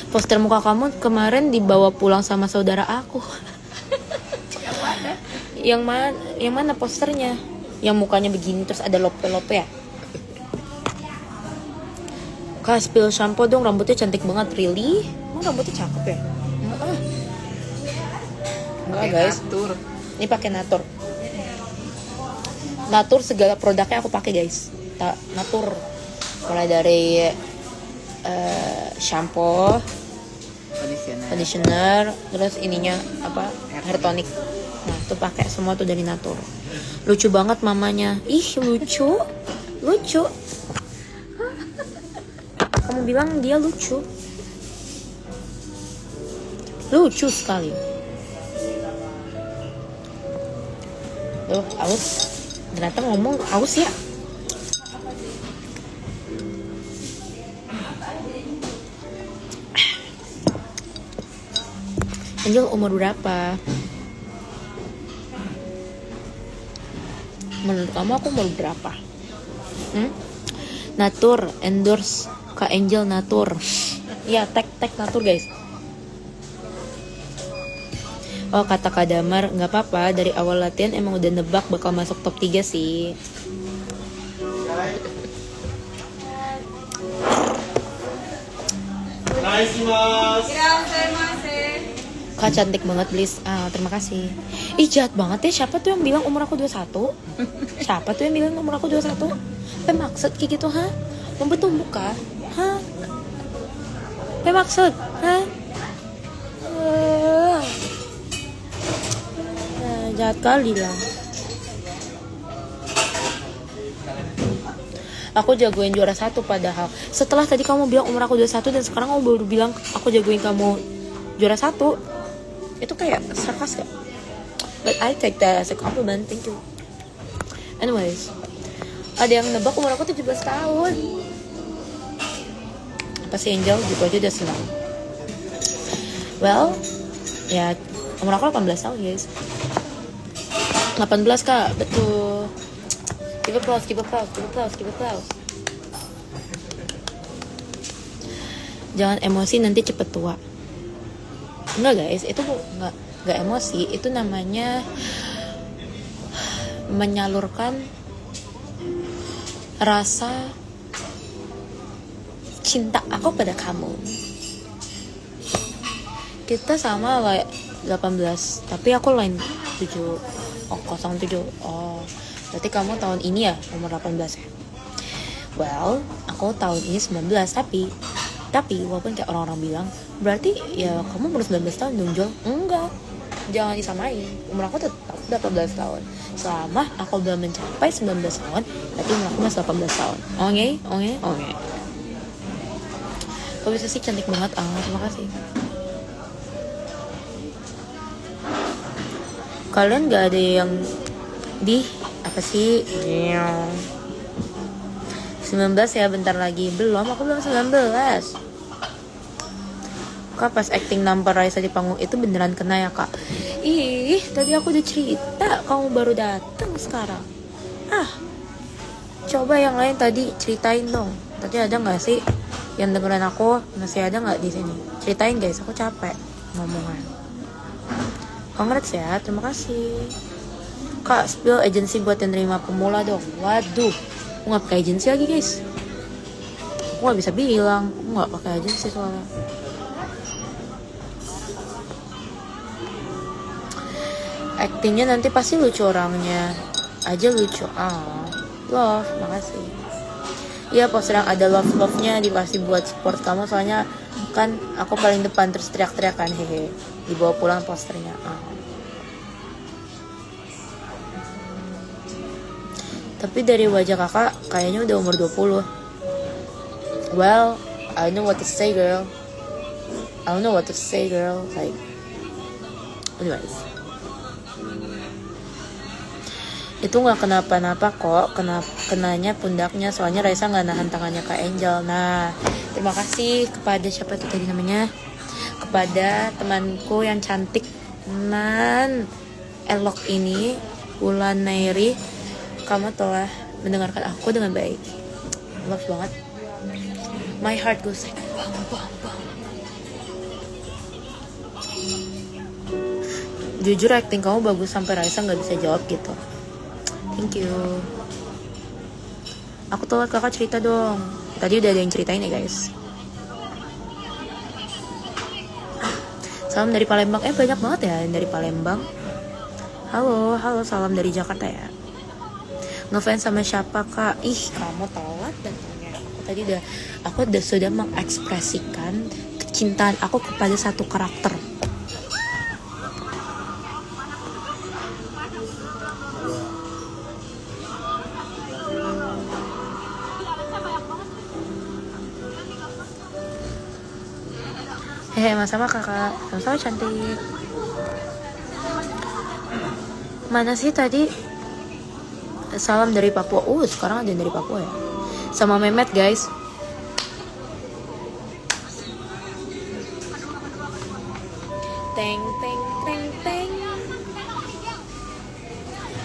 [SPEAKER 1] Poster muka kamu kemarin dibawa pulang sama saudara aku. Yang mana posternya? Yang mukanya begini terus ada lope-lope ya? Kak spill shampoo dong, rambutnya cantik banget. Really? Emang rambutnya cakep ya? Enggak guys.
[SPEAKER 3] Natur.
[SPEAKER 1] Ini pakai Natur. Natur segala produknya aku pakai guys. Natur. Mulai dari shampoo, conditioner, terus ininya apa? Hair tonic. Nah, tuh pakai semua tuh dari Natur. Lucu banget mamanya. Ih, lucu. Lucu. Kamu bilang dia lucu. Lucu sekali. Tuh, aus. Ternyata ngomong aus ya. Angel umur berapa? Menurut kamu aku umur berapa? Natur endorse Kak Angel Natur. Ya tag Natur guys. Oh kata Kak Damar nggak apa-apa, dari awal latihan emang udah nebak bakal masuk top 3 sih. Kak cantik banget Bliss. Terima kasih. Ih jahat banget ya, siapa tuh yang bilang umur aku 21? Siapa tuh yang bilang umur aku 21? Apa maksud kayak gitu ha? Membetumbuk kah? Hah? Apa maksud? Hah? Jahat kali lah. Aku jagoin juara 1 padahal. Setelah tadi kamu bilang umur aku 21 dan sekarang kamu baru bilang aku jagoin kamu juara 1. Itu kayak sarkas gak? But I take that as a compliment, thank you. Anyways, ada yang nebak umur aku 17 tahun. Apa sih Angel? Gitu aja udah senang. Well, ya umur aku 18 tahun guys. 18 kak, betul. Give applause. Jangan emosi nanti cepet tua. Enggak guys, itu enggak emosi, itu namanya menyalurkan rasa cinta aku pada kamu. Kita sama lah 18, tapi aku lain 07. Oh, berarti kamu tahun ini ya umur 18 ya? Well, aku tahun ini 19, tapi walaupun kayak orang-orang bilang berarti ya kamu umur 19 tahun dong Jol. Enggak, jangan disamain. Umur aku tetap 18 tahun. Selama aku belum mencapai 19 tahun, berarti umur aku masih 18 tahun. Oke. Kok bisa sih cantik banget? Terima kasih. Kalian gak ada yang di apa sih? 19 ya, bentar lagi. Belum, aku belum 19. Kak pas acting nampar Raisa di panggung itu beneran kena ya kak? Ih, tadi aku udah cerita, kamu baru datang. hilang sekarang. Coba yang lain tadi ceritain dong. Tadi ada nggak sih yang dengerin aku? Masih ada nggak di sini? Ceritain guys, aku capek ngomongan. Congrats ya, terima kasih. Kak, spill agency buat yang terima pemula dong. Waduh, aku nggak pakai agency lagi guys. Aku nggak bisa bilang, aku nggak pakai agency soalnya. Actingnya nanti pasti lucu orangnya. Aja lucu. Love, makasih. Iya, poster yang ada love-nya dikasih buat support kamu. Soalnya kan aku paling depan terus teriak-teriak kan. Hehe. Dibawa pulang posternya. Tapi dari wajah kakak kayaknya udah umur 20. Well, I don't know what to say girl. Like, anyways. Itu nggak kenapa-napa kok, kenanya pundaknya, soalnya Raisa nggak nahan tangannya Kak Angel. Nah, terima kasih kepada siapa itu tadi namanya, kepada temanku yang cantik nan elok ini, Wulan Nairi. Kamu telah mendengarkan aku dengan baik. Love banget. My heart goes like bang bang bang. Jujur acting kamu bagus sampai Raisa nggak bisa jawab gitu. Thank you. Aku telat, kakak cerita dong. Tadi udah ada yang ceritain ya guys. Salam dari Palembang. Banyak banget ya yang dari Palembang. Halo, salam dari Jakarta ya. Ngefans sama siapa kak? Ih, kamu telat datangnya. Aku sudah mengekspresikan kecintaan aku kepada satu karakter. Sama-sama kakak, sama-sama cantik. Mana sih tadi? Salam dari Papua. Sekarang ada yang dari Papua ya. Sama Mehmet guys. Teng.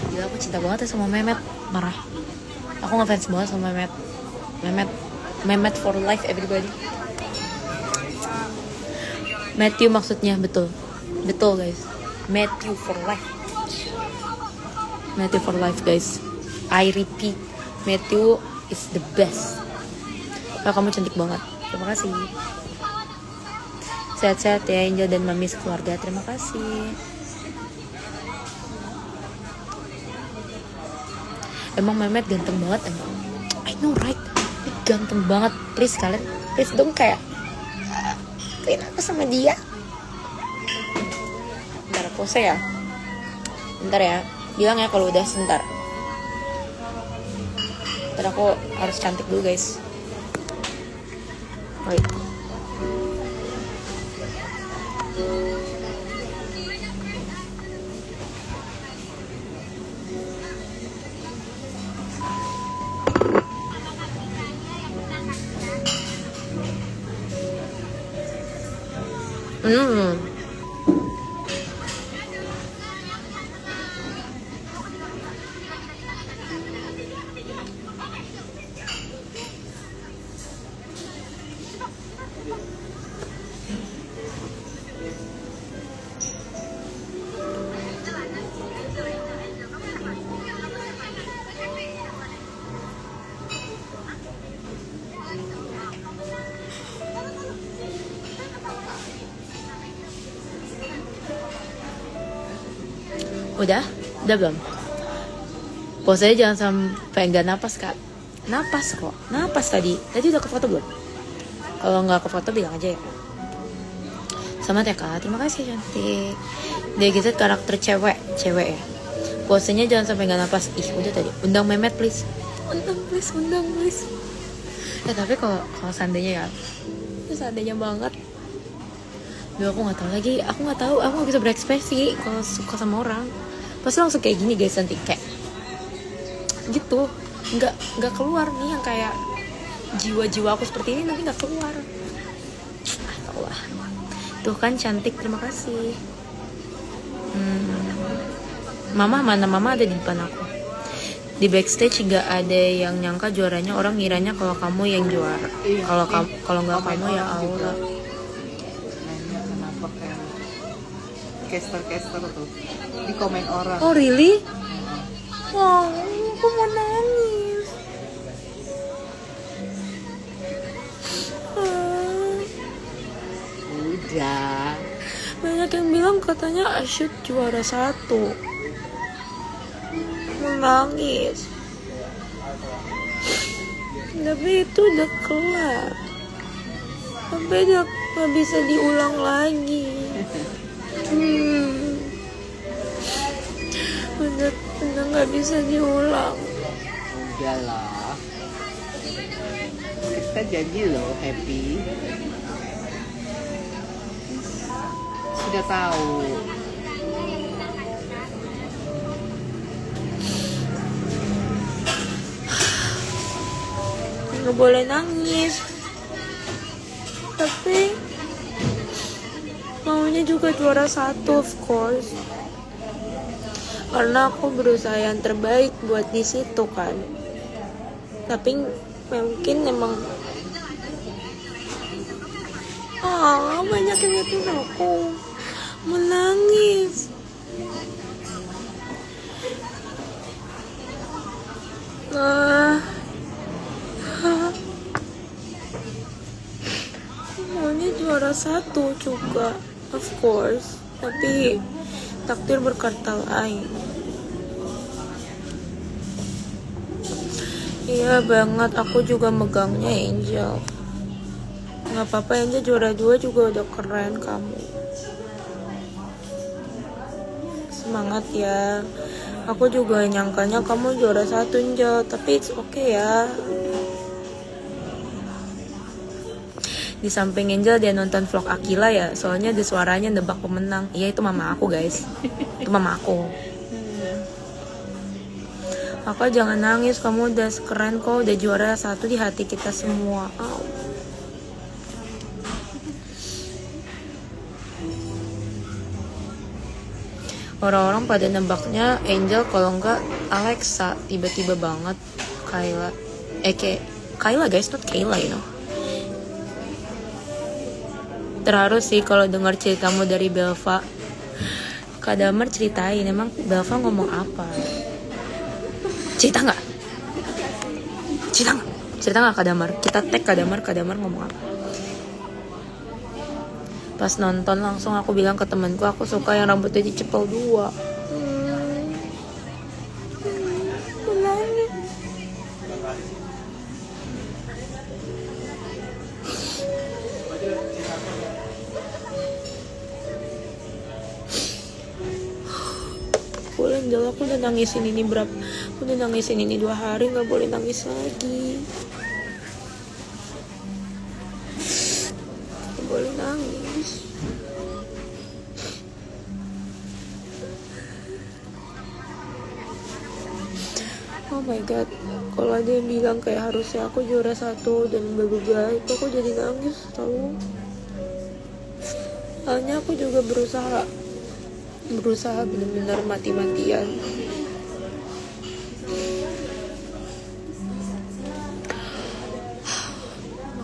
[SPEAKER 1] Gila, aku cinta banget ya sama Mehmet. Marah. Aku ngefans banget sama Mehmet. Mehmet for life everybody. Matthew maksudnya, betul guys. Matthew for life guys. I repeat, Matthew is the best. Kamu cantik banget. Terima kasih. Sehat-sehat ya Angel dan Mami sekeluarga. Terima kasih. Emang Mehmet ganteng banget emang. I know right. Ganteng banget. Please dong kayak aku sama dia. Bentar pose ya. Bentar ya. Bilang ya kalau udah sebentar. Bentar aku harus cantik dulu guys. Wait. Udah belum? Posenya jangan sampai nggak napas kak. Napas tadi udah ke foto belum? Kalau nggak ke foto bilang aja ya. Sama ya kak, terima kasih cantik. DGZ karakter cewek ya. Posenya jangan sampai nggak napas. Udah tadi. Undang Mehmet please. Undang please. Tapi kalau seandainya ya, itu seandainya banget. Duh, aku nggak tahu lagi. Aku nggak bisa berekspresi kalau suka sama orang. Pasti langsung kayak gini guys, nanti kayak gitu. Nggak keluar nih yang kayak jiwa-jiwa aku seperti ini, nanti nggak keluar. Tau lah. Tuh kan cantik, terima kasih. Mama mana? Mama ada di depan aku. di backstage nggak ada yang nyangka juaranya, orang ngiranya kalau kamu yang juara.
[SPEAKER 2] Iya.
[SPEAKER 1] Kalau nggak
[SPEAKER 2] Komen
[SPEAKER 1] kamu ya
[SPEAKER 2] orang juga.
[SPEAKER 1] Aura.
[SPEAKER 2] Nanya kenapa kayak caster tuh di komen orang.
[SPEAKER 1] Oh really? Wow, aku mau nangis. Ah,
[SPEAKER 2] Udah.
[SPEAKER 1] banyak yang bilang katanya Asyut juara 1. Mau nangis. Tapi itu udah kelar. Sampai udah nggak bisa diulang lagi. Udah nggak bisa diulang.
[SPEAKER 2] Udahlah. Kita janji loh, Happy. Sudah tahu.
[SPEAKER 1] Nggak boleh nangis. Tapi maunya juga juara 1 of course. Karena aku berusaha yang terbaik buat di situ kan. Tapi mungkin emang banyak yang ngeliatin aku menangis. Maunya juara 1 juga of course, tapi takdir berkata lain. Iya banget, aku juga megangnya Angel. Nggak apa-apa, Angel juara 2 juga udah keren kamu. Semangat ya. Aku juga nyangkanya kamu juara 1 Angel, tapi it's okay ya. Di samping Angel dia nonton vlog Akila ya, soalnya di suaranya nebak pemenang. Iya itu mama aku guys, itu mama aku. Kakak jangan nangis, kamu udah keren kok, udah juara 1 di hati kita semua. Orang-orang pada nebaknya Angel, kalau enggak Alexa. Tiba-tiba banget Kayla. Kayla guys, not Kayla you know. Terharu sih kalau dengar ceritamu dari Belva. Kak Damar ceritain, emang Belva ngomong apa? Cerita nggak Kak Damar? Kita tag Kak Damar ngomong apa? Pas nonton langsung aku bilang ke temanku, aku suka yang rambutnya dicepel 2. Menangis. Boleh Angel, aku udah nangisin ini aku udah nangisin ini 2 hari, nggak boleh nangis lagi. Nggak boleh nangis. Oh my god, kalau ada yang bilang kayak harusnya aku juara 1 dan bla itu aku jadi nangis tau. Soalnya aku juga berusaha benar-benar mati-matian.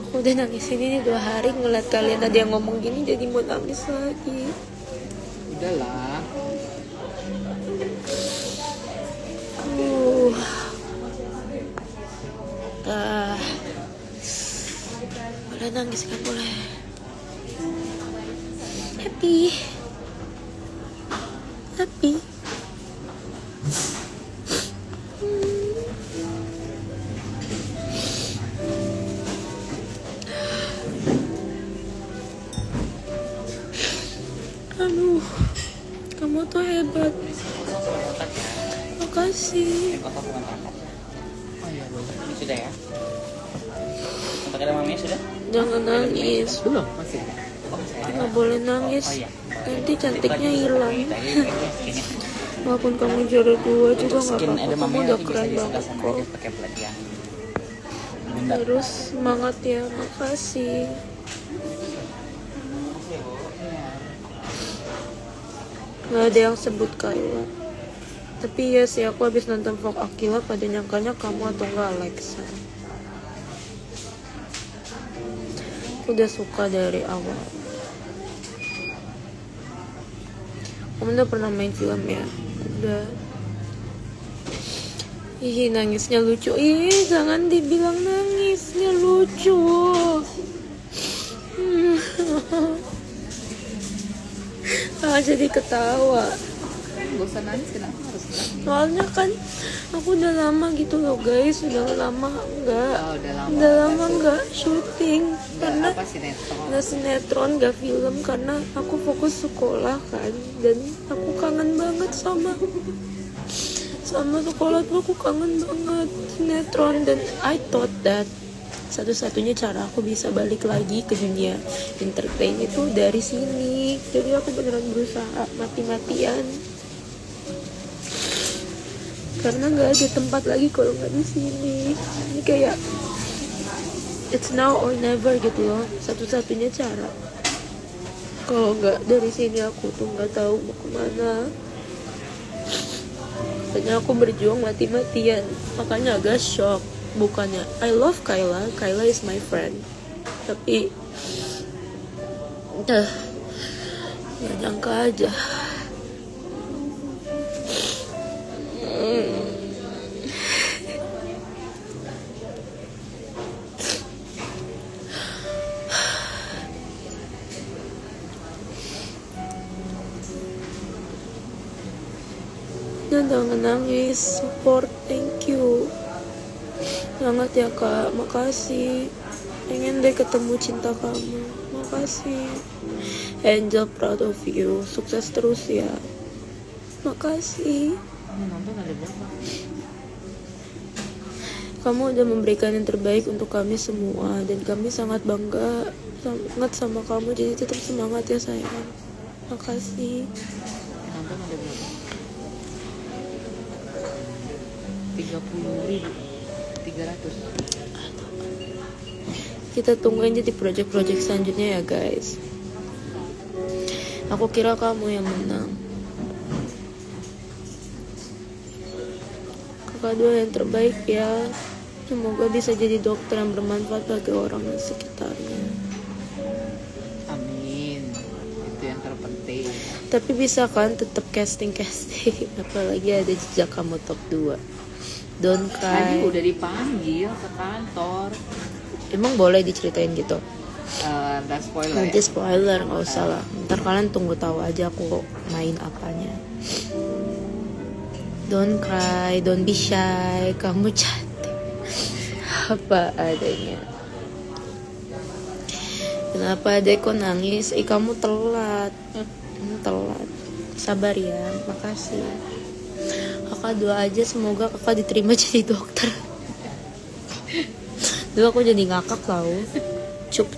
[SPEAKER 1] Aku udah nangis ini 2 hari, ngeliat kalian ada yang ngomong gini jadi mau nangis lagi.
[SPEAKER 2] Udahlah.
[SPEAKER 1] Boleh nangis kan, boleh. Happy. Aduh, kamu tuh hebat. Makasih.
[SPEAKER 2] Oh iya boleh.
[SPEAKER 4] Sudah ya? Kontak ada maminya sudah?
[SPEAKER 1] Jangan nangis.
[SPEAKER 2] Belum, masih.
[SPEAKER 1] Nggak boleh nangis. Nanti cantiknya hilang. Walaupun kamu juara 2 juga nggak apa-apa. Kamu udah keren banget kok.
[SPEAKER 4] Pakai plat yang
[SPEAKER 1] Terus semangat ya. Makasih. Nggak ada yang sebut Kayla. Tapi ya sih, aku habis nonton vlog Akila, pada nyangkanya kamu atau enggak Alexa. Aku udah suka dari awal. Kamu udah pernah main film ya? Udah. Ih, nangisnya lucu. Ih, jangan dibilang nangisnya lucu. Jadi ketawa.
[SPEAKER 3] Gak usah nangis, kenapa harus nangis?
[SPEAKER 1] Soalnya kan aku udah lama gitu loh guys, udah lama enggak,
[SPEAKER 3] Oh, udah lama
[SPEAKER 1] enggak syuting karena
[SPEAKER 3] apa sinetron?
[SPEAKER 1] nggak sinetron, nggak film karena aku fokus sekolah kan, dan aku kangen banget sama sekolah tuh, aku kangen banget sinetron. Dan I thought that satu-satunya cara aku bisa balik lagi ke dunia entertain itu dari sini. Jadi aku beneran berusaha mati-matian karena nggak ada tempat lagi kalau nggak di sini. Ini kayak it's now or never gitu loh, satu-satunya cara. Kalau nggak dari sini aku tuh nggak tahu mau kemana. Makanya aku berjuang mati-matian, makanya agak shock. Bukannya I love Kayla is my friend, tapi nggak nyangka aja. Jangan nangis, support, thank you banget ya kak, makasih. Pengen deh ketemu cinta kamu, makasih. Angel, proud of you, sukses terus ya, makasih.
[SPEAKER 2] Kamu nonton ada berapa?
[SPEAKER 1] Kamu udah memberikan yang terbaik untuk kami semua, dan kami sangat bangga sangat sama kamu, jadi tetap semangat ya sayang, makasih.
[SPEAKER 2] Nonton ada berapa? 30.300.
[SPEAKER 1] Kita tungguin jadi project-project selanjutnya ya guys. Aku kira kamu yang menang. Kakak doa yang terbaik ya. Semoga bisa jadi dokter yang bermanfaat bagi orang di sekitarnya.
[SPEAKER 2] Amin. Itu yang terpenting.
[SPEAKER 1] Tapi bisa kan tetap casting. Apalagi ada jejak kamu top 2. Don't
[SPEAKER 2] Tadi
[SPEAKER 1] cry.
[SPEAKER 2] udah dipanggil ke kantor.
[SPEAKER 1] Emang boleh diceritain gitu?
[SPEAKER 2] Ntar spoiler
[SPEAKER 1] Nanti
[SPEAKER 2] ya.
[SPEAKER 1] spoiler, nggak usah lah. Ntar kalian tunggu tahu aja aku main apanya. Don't cry, don't be shy. Kamu cantik apa adanya. Kenapa adek kok nangis? Kamu telat. Kamu telat. Sabar ya, makasih. Kakak doa aja semoga kakak diterima jadi dokter. Dulu aku jadi ngakak tau. Cup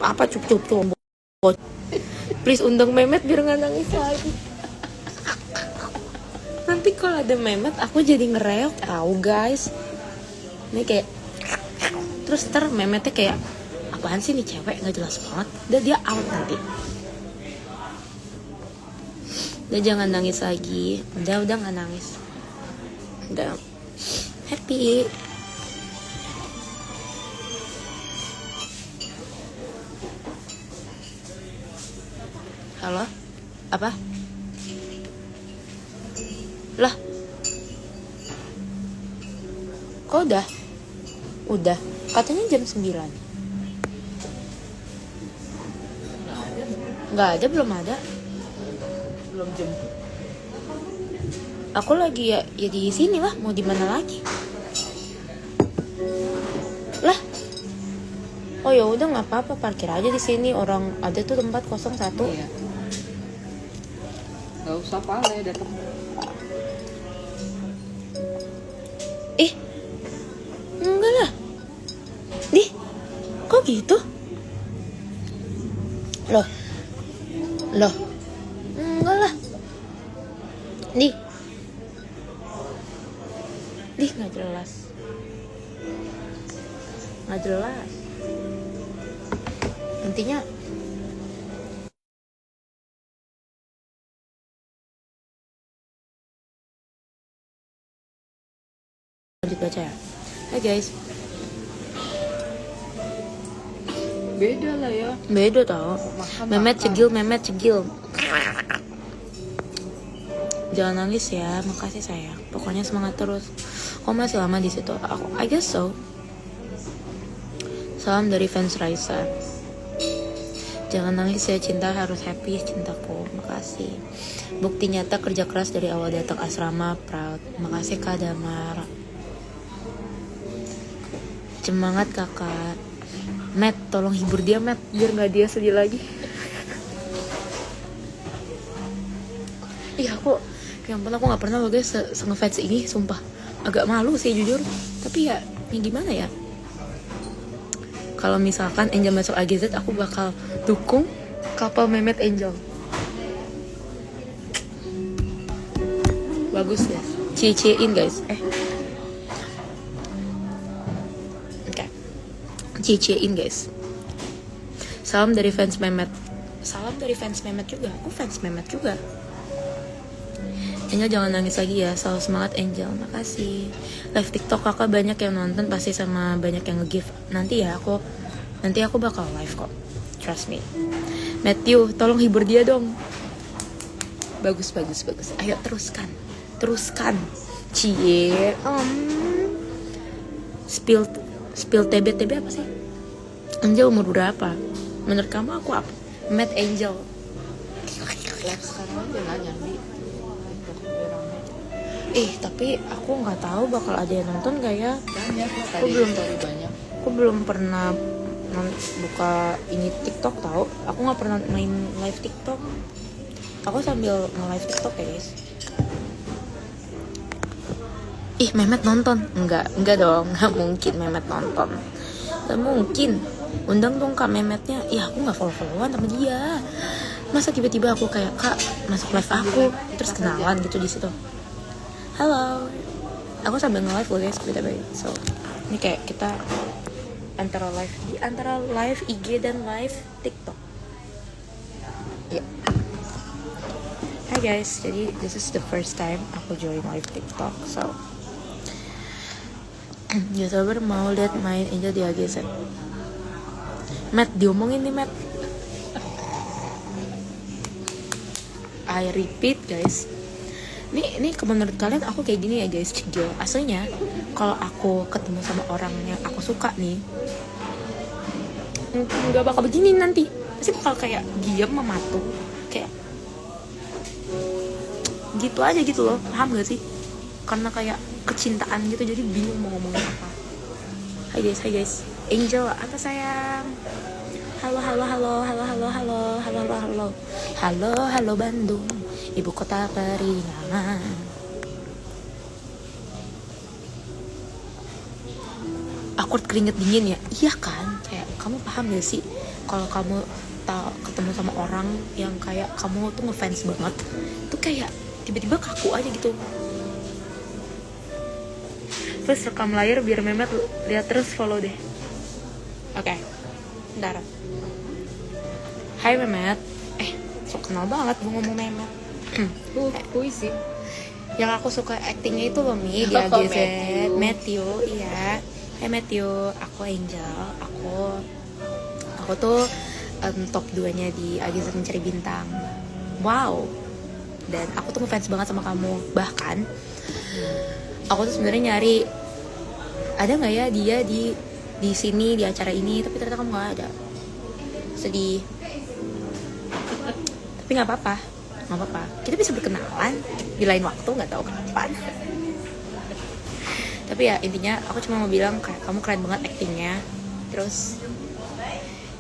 [SPEAKER 1] apa cup. Please undang Memet biar nggak nangis lagi. Nanti kalau ada Memet aku jadi ngereok tau guys. Ini kayak terus Memetnya kayak apaan sih nih cewek nggak jelas banget. Udah dia out nanti. Udah jangan nangis lagi. Udah nggak nangis. Udah happy. Halo? Apa? Lah? Kok udah? Udah. Katanya jam 9. Nggak ada, belum ada.
[SPEAKER 2] Belum jemput.
[SPEAKER 1] Aku lagi ya di sini lah, mau di mana lagi? Lah. Oh ya udah nggak apa-apa, parkir aja di sini. Orang ada tuh tempat 01.
[SPEAKER 2] Iya. Gak usah pale datang.
[SPEAKER 1] Enggak lah. Dih, kok gitu? Loh. Enggak lah. Dih, nggak jelas. Intinya baca ya. Hai guys.
[SPEAKER 2] Beda lah ya.
[SPEAKER 1] Beda tau. Memet cegil. Jangan nangis ya, makasih sayang. Pokoknya semangat terus. Kok masih lama di situ? I guess so. Salam dari fans Raisa. Jangan nangis ya, cinta harus happy cintaku. Makasih. Bukti nyata kerja keras dari awal datang asrama, proud. Makasih Kak Damar. Semangat kakak. Matt, tolong hibur dia Matt, biar nggak dia sedih lagi. Ih aku, ya ampun aku nggak pernah loh guys se-ngefans ini, sumpah. Agak malu sih jujur, tapi ya gimana ya. Kalau misalkan Angel masuk AGZ, aku bakal dukung couple Mehmet Angel. Bagus guys, cie-ciein guys. Cie-ciein guys. Salam dari fans Mehmet. Salam dari fans Mehmet juga. Aku fans Mehmet juga. Angel jangan nangis lagi ya. Selalu semangat Angel. Makasih. Live TikTok kakak banyak yang nonton pasti sama banyak yang nge-give. Nanti aku bakal live kok. Trust me. Matthew, tolong hibur dia dong. Bagus. Ayo teruskan. Cie. Spill TB apa sih? Angel umur berapa? Menurut kamu aku apa? Matt Angel.
[SPEAKER 2] Live sekarang aja nanya di.
[SPEAKER 1] Tapi aku nggak tahu bakal ada yang nonton gak ya?
[SPEAKER 2] Banyak lah
[SPEAKER 1] Aku
[SPEAKER 2] tadi
[SPEAKER 1] belum
[SPEAKER 2] story banyak.
[SPEAKER 1] Aku belum pernah buka ini TikTok tahu. Aku nggak pernah main live TikTok. Aku sambil nge-live TikTok ya guys. Mehmet nonton? Enggak dong, nggak mungkin Mehmet nonton. Nggak mungkin. Undang dong Kak Mehmetnya. Aku nggak follow-followan sama dia. Masa tiba-tiba aku kayak Kak masuk live aku, terus kenalan gitu di situ. Halo. Aku sambil nge-live loh guys, beda-beda. So, ini kayak kita antara live IG dan live TikTok. Ya. Hai guys, jadi this is the first time aku join live TikTok. So, ya sabar mau lihat main Angel di AGZ. Matt, diomongin nih Matt. I repeat guys. Ini menurut kalian aku kayak gini ya guys, cegil. Aslinya kalau aku ketemu sama orang yang aku suka nih, nggak bakal begini nanti. Pasti bakal kayak diam mematung, kayak gitu aja gitu loh. Paham gak sih? Karena kayak kecintaan gitu, jadi bingung mau ngomongin apa. Hai guys. Angel, apa sayang? Halo Bandung, ibu kota peringatan. Awkward keringet dingin ya? Iya kan? Kayak kamu paham gak sih? Kalau kamu ketemu sama orang yang kayak kamu tuh ngefans banget, tuh kayak tiba-tiba kaku aja gitu. Terus rekam layar biar Mehmet lihat terus, follow deh. Oke. Bentar. Hai Mehmet. So kenal banget gue ngomong Mehmet.
[SPEAKER 2] Puisi.
[SPEAKER 1] Yang aku suka actingnya itu loh Mi, di AGZ. Matthew, iya. Hai Matthew, aku Angel. Aku tuh top 2-nya di AGZ Mencari Bintang. Wow. Dan aku tuh ngefans banget sama kamu. Bahkan aku tuh sebenarnya nyari ada nggak ya dia di sini di acara ini, tapi ternyata kamu nggak ada. Sedih. Tapi nggak apa-apa. Kita bisa berkenalan di lain waktu, nggak tahu kapan. Tapi ya intinya aku cuma mau bilang kayak kamu keren banget actingnya. Terus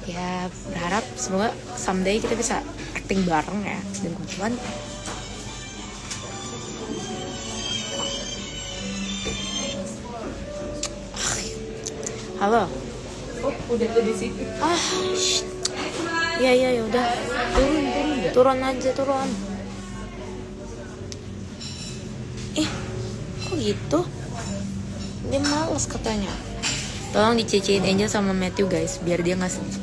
[SPEAKER 1] ya berharap semoga someday kita bisa acting bareng ya. Dan kebetulan halo.
[SPEAKER 2] Udah di situ.
[SPEAKER 1] Iya udah. Turun aja. Kok gitu? Dia males katanya. Tolong dicecein Angel sama Matthew guys, biar dia nggak sedih.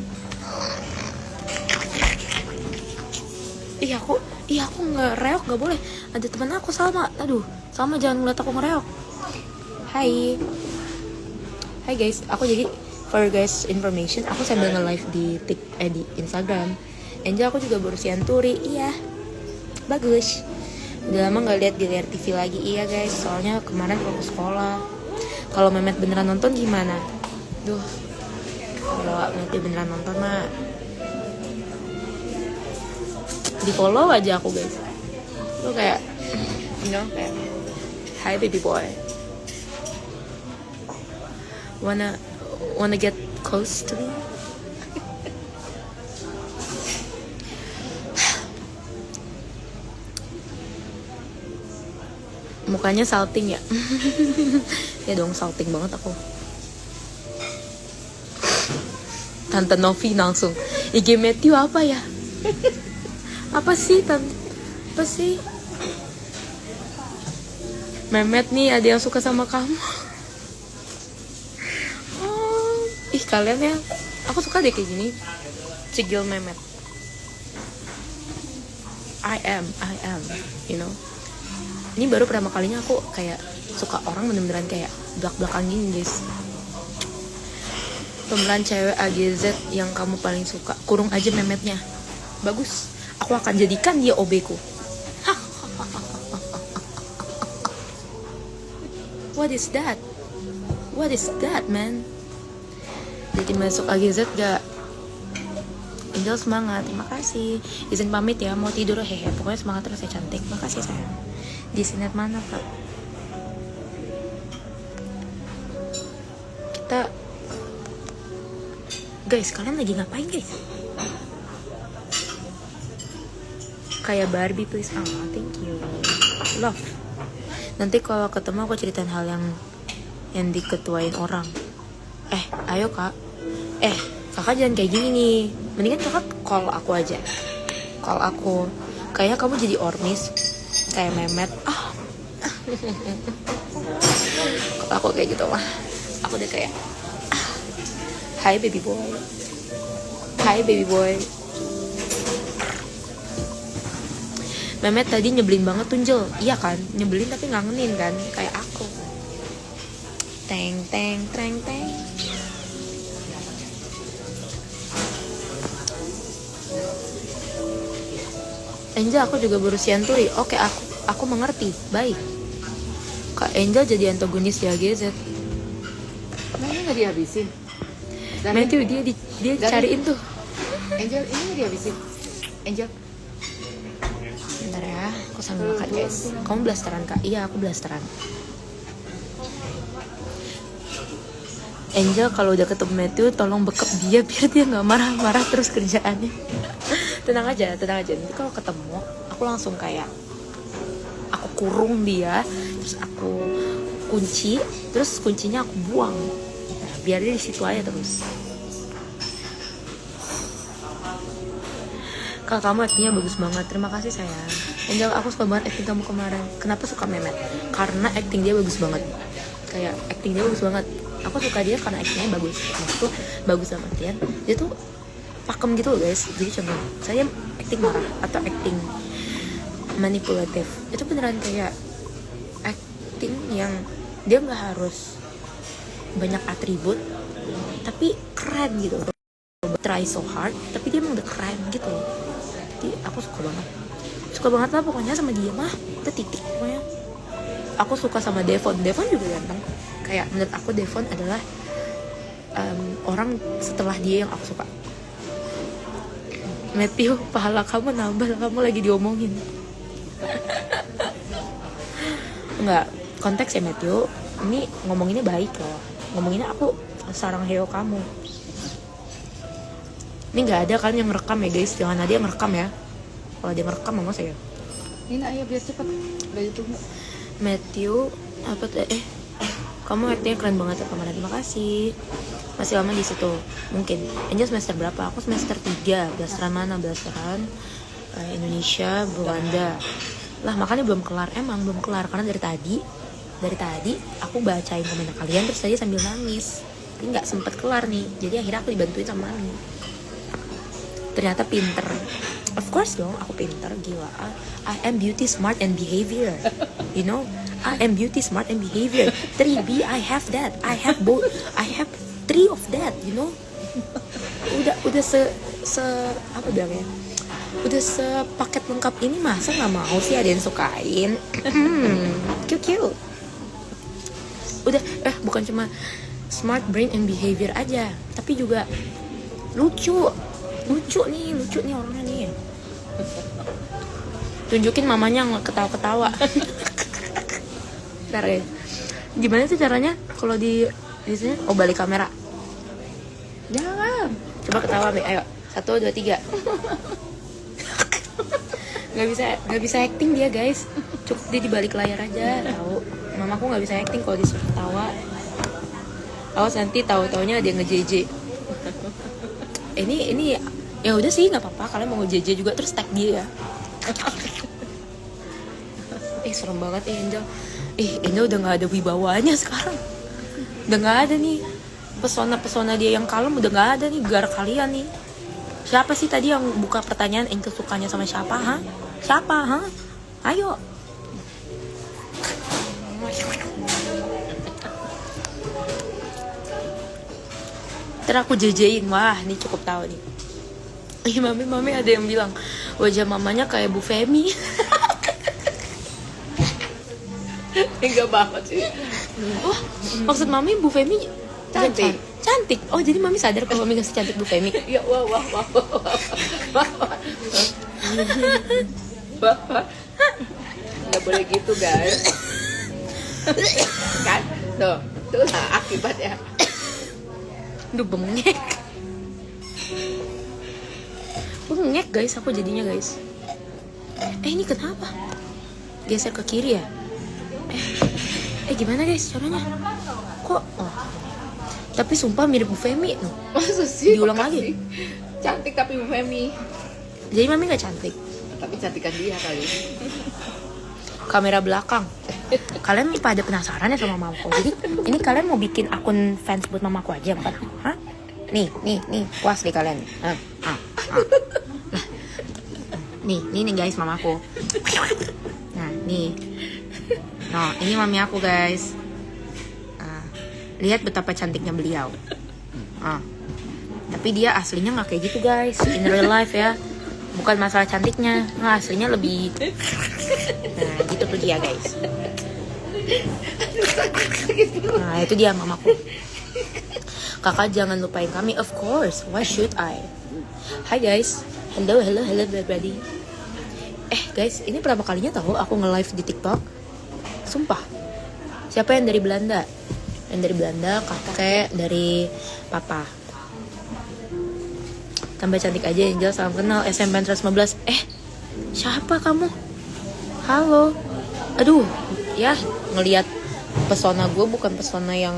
[SPEAKER 1] Aku nggak reok, nggak boleh. Ada teman aku Salma. Aduh, Salma jangan ngeliat aku ngereok. Hai. Hai guys, aku jadi for guys information, aku sambil nge-live di Instagram. Angel aku juga baru sianturi, iya. Bagus. Udah lama nggak lihat di layar TV lagi, iya guys. Soalnya kemarin aku ke sekolah. Kalau Memet beneran nonton gimana? Duh, kalau nanti beneran nonton mah di follow aja aku guys. Lu kayak, kayak, hi baby boy. Wanna get close to me? Mukanya salting ya. Ya dong, salting banget aku. Tante Novi langsung, IG Matthew apa ya? Apa sih tante? Apa sih? Memet nih, ada yang suka sama kamu. Oh, ih kalian ya, aku suka deh kayak gini. Cigil Memet. I am, you know. Ini baru pertama kalinya aku kayak suka orang bener-beneran kayak belak-belakan gini guys. Pemeran cewek AGZ yang kamu paling suka, kurung aja Memetnya. Bagus, aku akan jadikan dia OB ku. What is that? What is that man? Jadi masuk AGZ gak? Angel semangat, terima kasih. Izin pamit ya, mau tidur hehe. Pokoknya semangat terus ya cantik. Makasih sayang. Di sinet mana Pak? Kita guys, kalian lagi ngapain guys? Kayak Barbie please. Thank you. Love. Nanti kalau ketemu aku ceritain hal yang diketuain orang. Ayo kak. Kakak jangan kayak gini nih. Mendingan kakak call aku aja. Call aku. Kayaknya kamu jadi ormis. Kayak Memet. Kalau aku kayak gitu mah, aku udah kayak hi baby boy. Hi baby boy. Memet tadi nyebelin banget Tunjel. Iya kan, nyebelin tapi ngangenin kan, kayak aku. Teng teng teng teng. Angel aku juga baru sianturi. Oke, aku mengerti. Baik. Kak Angel jadi antagonis di AGZ.
[SPEAKER 2] Nah, ini nggak dihabisin.
[SPEAKER 1] Matthew dia cariin tuh.
[SPEAKER 2] Angel ini nggak dihabisin. Angel.
[SPEAKER 1] Bentar ya, aku sambil makan guys. Kamu blasteran kak? Iya, aku blasteran. Angel kalau udah ketemu Matthew, tolong bekap dia biar dia nggak marah-marah terus kerjaannya. Tenang aja. Nanti kalau ketemu, aku langsung kayak aku kurung dia, terus aku kunci, terus kuncinya aku buang. Nah, biar dia di situ aja terus. Kak, kamu aktingnya bagus banget. Terima kasih sayang. Angel, aku suka banget akting kamu kemarin. Kenapa suka Memet? Karena akting dia bagus banget. Kayak akting dia bagus banget. Aku suka dia karena aktingnya bagus. Maksudnya bagus sama artian dia tuh pakem gitu loh guys. Jadi contoh, saya akting marah atau akting manipulatif, itu beneran kayak acting yang dia nggak harus banyak atribut tapi keren gitu. Try so hard tapi dia emang udah keren gitu. Jadi aku suka banget lah pokoknya sama dia mah. Itu titik pokoknya. Aku suka sama Devon juga ganteng. Kayak menurut aku Devon adalah orang setelah dia yang aku suka. Matthew, pahala kamu nambah, kamu lagi diomongin. Enggak, konteks ya Matthew. Ini ngomonginnya baik loh. Ngomonginnya aku sarang heo kamu. Ini nggak ada kan yang merekam ya guys. Jangan ada yang merekam ya. Kalau ada yang merekam mama saya.
[SPEAKER 2] Ini ayo biar cepat. Udah tunggu.
[SPEAKER 1] Matthew, apa tuh? Kamu aktingnya keren banget ya kemarin. Terima kasih. Masih lama di situ mungkin. Angel semester berapa? Aku semester 3. Blasteran mana? Blasteran Indonesia, Belanda. Lah makanya belum kelar. Emang belum kelar karena dari tadi aku bacain komentar kalian terus tadi sambil nangis. Jadi nggak sempet kelar nih. Jadi akhirnya aku dibantuin sama Mami. Ternyata pinter. Of course dong, aku pinter, gila. I am beauty, smart, and behavior. You know, I am beauty, smart, and behavior. 3B, I have that. I have both. I have 3 of that, you know. Udah se apa bilangnya? Udah sepaket lengkap ini, masa nggak mau sih ada yang sukain? Cute. Udah, bukan cuma smart, brain, and behavior aja, tapi juga lucu nih orangnya nih. Tunjukin mamanya ketawa-ketawa. Bentar guys, gimana sih caranya kalau di sini? Oh, balik kamera.
[SPEAKER 3] Jangan.
[SPEAKER 1] Coba ketawa, Be. Ayo. 1, 2, 3. Nggak bisa acting dia, guys. Cukup dia di balik layar aja. Tahu. Mamaku nggak bisa acting kalau disuruh ketawa. Awas nanti tahu-taunya ada yang nge-JJ. Ini ya udah sih, nggak apa-apa. Kalian mau nge-JJ juga terus tag dia ya. Serem banget Angel. Angel udah nggak ada wibawanya sekarang. Udah nggak ada nih. Pesona dia yang kalem udah nggak ada nih, gara kalian nih. Siapa sih tadi yang buka pertanyaan Angel sukanya sama siapa, ha? Siapa, ha? Ayo. Ntar aku jejein, wah ini cukup tahu nih. Mami ada yang bilang wajah mamanya kayak Bu Femi.
[SPEAKER 3] Enggak banget sih.
[SPEAKER 1] Wah, maksud mami Bu Femi
[SPEAKER 3] Cantik.
[SPEAKER 1] Cantik. Oh, jadi mami sadar kalau mami gak secantik Bu Femi.
[SPEAKER 3] Ya wah. Nggak boleh gitu guys. Kan? Tuh lah akibatnya.
[SPEAKER 1] Duh, bengek. Bengek guys, aku jadinya guys. Ini kenapa? Geser ke kiri ya? Gimana guys caranya? Kok? Oh. Tapi sumpah mirip Bu Femi no.
[SPEAKER 3] Masa sih?
[SPEAKER 1] Diulang
[SPEAKER 3] makasih.
[SPEAKER 1] lagi.
[SPEAKER 3] Cantik tapi Bu Femi.
[SPEAKER 1] Jadi mami gak cantik.
[SPEAKER 3] Tapi cantikan dia kali.
[SPEAKER 1] Kamera belakang. Kalian pada penasaran ya sama mamaku. Jadi ini kalian mau bikin akun fans buat mamaku aja bukan aku? Hah? Nih, puas deh kalian. Nah. Nih guys mamaku. Nah, nih. Nah, ini mami aku guys. Lihat betapa cantiknya beliau. Tapi dia aslinya nggak kayak gitu guys. In real life ya, bukan masalah cantiknya. Nggak, aslinya lebih. Nah, gitu tuh dia guys. Nah, itu dia mamaku. Kakak jangan lupain kami, of course. Why should I? Hi guys. Hello everybody. Guys, ini berapa kalinya tahu aku nge-live di TikTok? Sumpah. Siapa yang dari Belanda? Yang dari Belanda, kakek, dari papa. Tambah cantik aja Angel, salam kenal SMP 115. Siapa kamu? Halo. Aduh, ya ngelihat pesona gue bukan pesona yang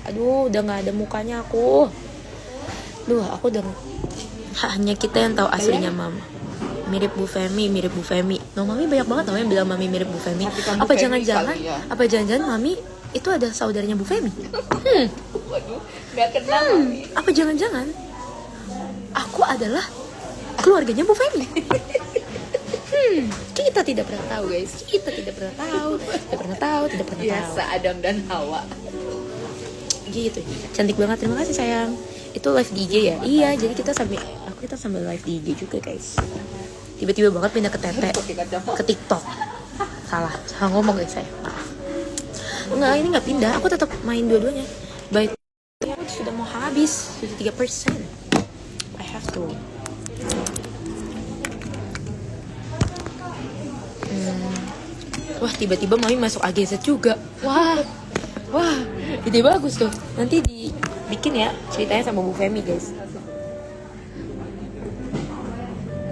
[SPEAKER 1] aduh udah nggak ada mukanya aku. Aku udah hanya kita yang tahu aslinya mama. Mirip Bu Femi. No, mami banyak banget tau yang bilang mami mirip Bu Femi. Apa jangan-jangan mami itu ada saudaranya Bu Femi?
[SPEAKER 3] Waduh, nggak kenal Mami.
[SPEAKER 1] Apa jangan-jangan aku adalah keluarganya Bu Femi? Kita tidak pernah tahu guys. Tidak pernah tahu.
[SPEAKER 3] Biasa Adam dan Hawa.
[SPEAKER 1] Gitu. Cantik banget, terima kasih sayang. Itu live di IG ya? Iya, jadi kita sambil live di IG juga guys. Tiba-tiba banget pindah ke Tete, ke TikTok. Salah ngomong guys saya. Enggak, ini nggak pindah. Aku tetap main dua-duanya. Baik, sudah mau habis, sudah 3%. I have to. Wah, tiba-tiba mami masuk AGZ juga. Wah, ide bagus tuh. Nanti dibikin ya ceritanya sama Bu Femi guys.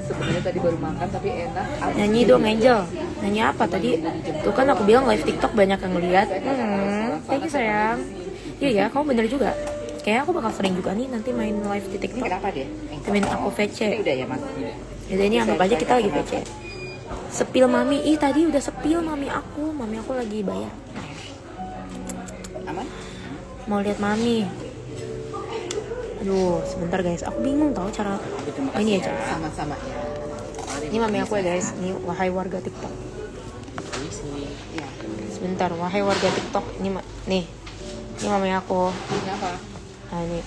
[SPEAKER 3] Sebenarnya tadi baru makan tapi enak.
[SPEAKER 1] Nyanyi dong Angel. Nyanyi apa tadi? Tuh kan aku bilang live TikTok banyak yang ngeliat. Thank you sayang. Iya ya, kamu bener juga. Kayaknya aku bakal sering juga nih nanti main live di TikTok.
[SPEAKER 3] Kenapa dia?
[SPEAKER 1] Temen aku VC.
[SPEAKER 3] Ini udah ya mas.
[SPEAKER 1] Jadi ini anggap aja kita lagi VC. Sepil mami, tadi udah sepil mami aku lagi bayar.
[SPEAKER 3] Aman?
[SPEAKER 1] Mau lihat mami. Aduh, sebentar guys, aku bingung tahu cara. Ini aja.
[SPEAKER 3] Sama-sama ya.
[SPEAKER 1] Ini mami aku ya guys, ini wahai warga TikTok.
[SPEAKER 4] sih.
[SPEAKER 3] Iya.
[SPEAKER 1] Sebentar, wahai warga TikTok, ini nih. Ini mamanya aku.
[SPEAKER 3] Ini apa?
[SPEAKER 1] Nah, ini.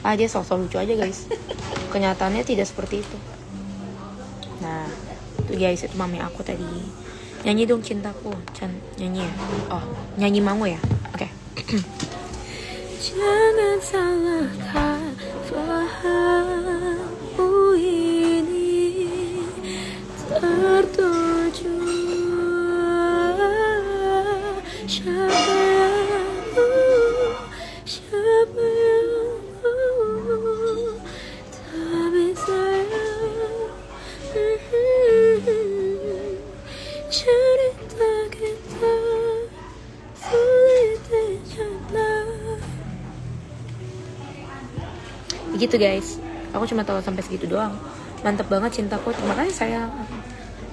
[SPEAKER 1] Dia sosok lucu aja, guys. Kenyataannya tidak seperti itu. Nah, itu guys, itu mami aku tadi. Nyanyi dong cintaku. Nyanyi ya. Oh, nyanyi mango ya. Oke. Jangan salahkan fahammu ini tertuju. Siapa yang tak bisa cerita kita sulit dicerna. Begitu guys, aku cuma tahu sampai segitu doang. Mantap banget cintaku, terima kasih sayang.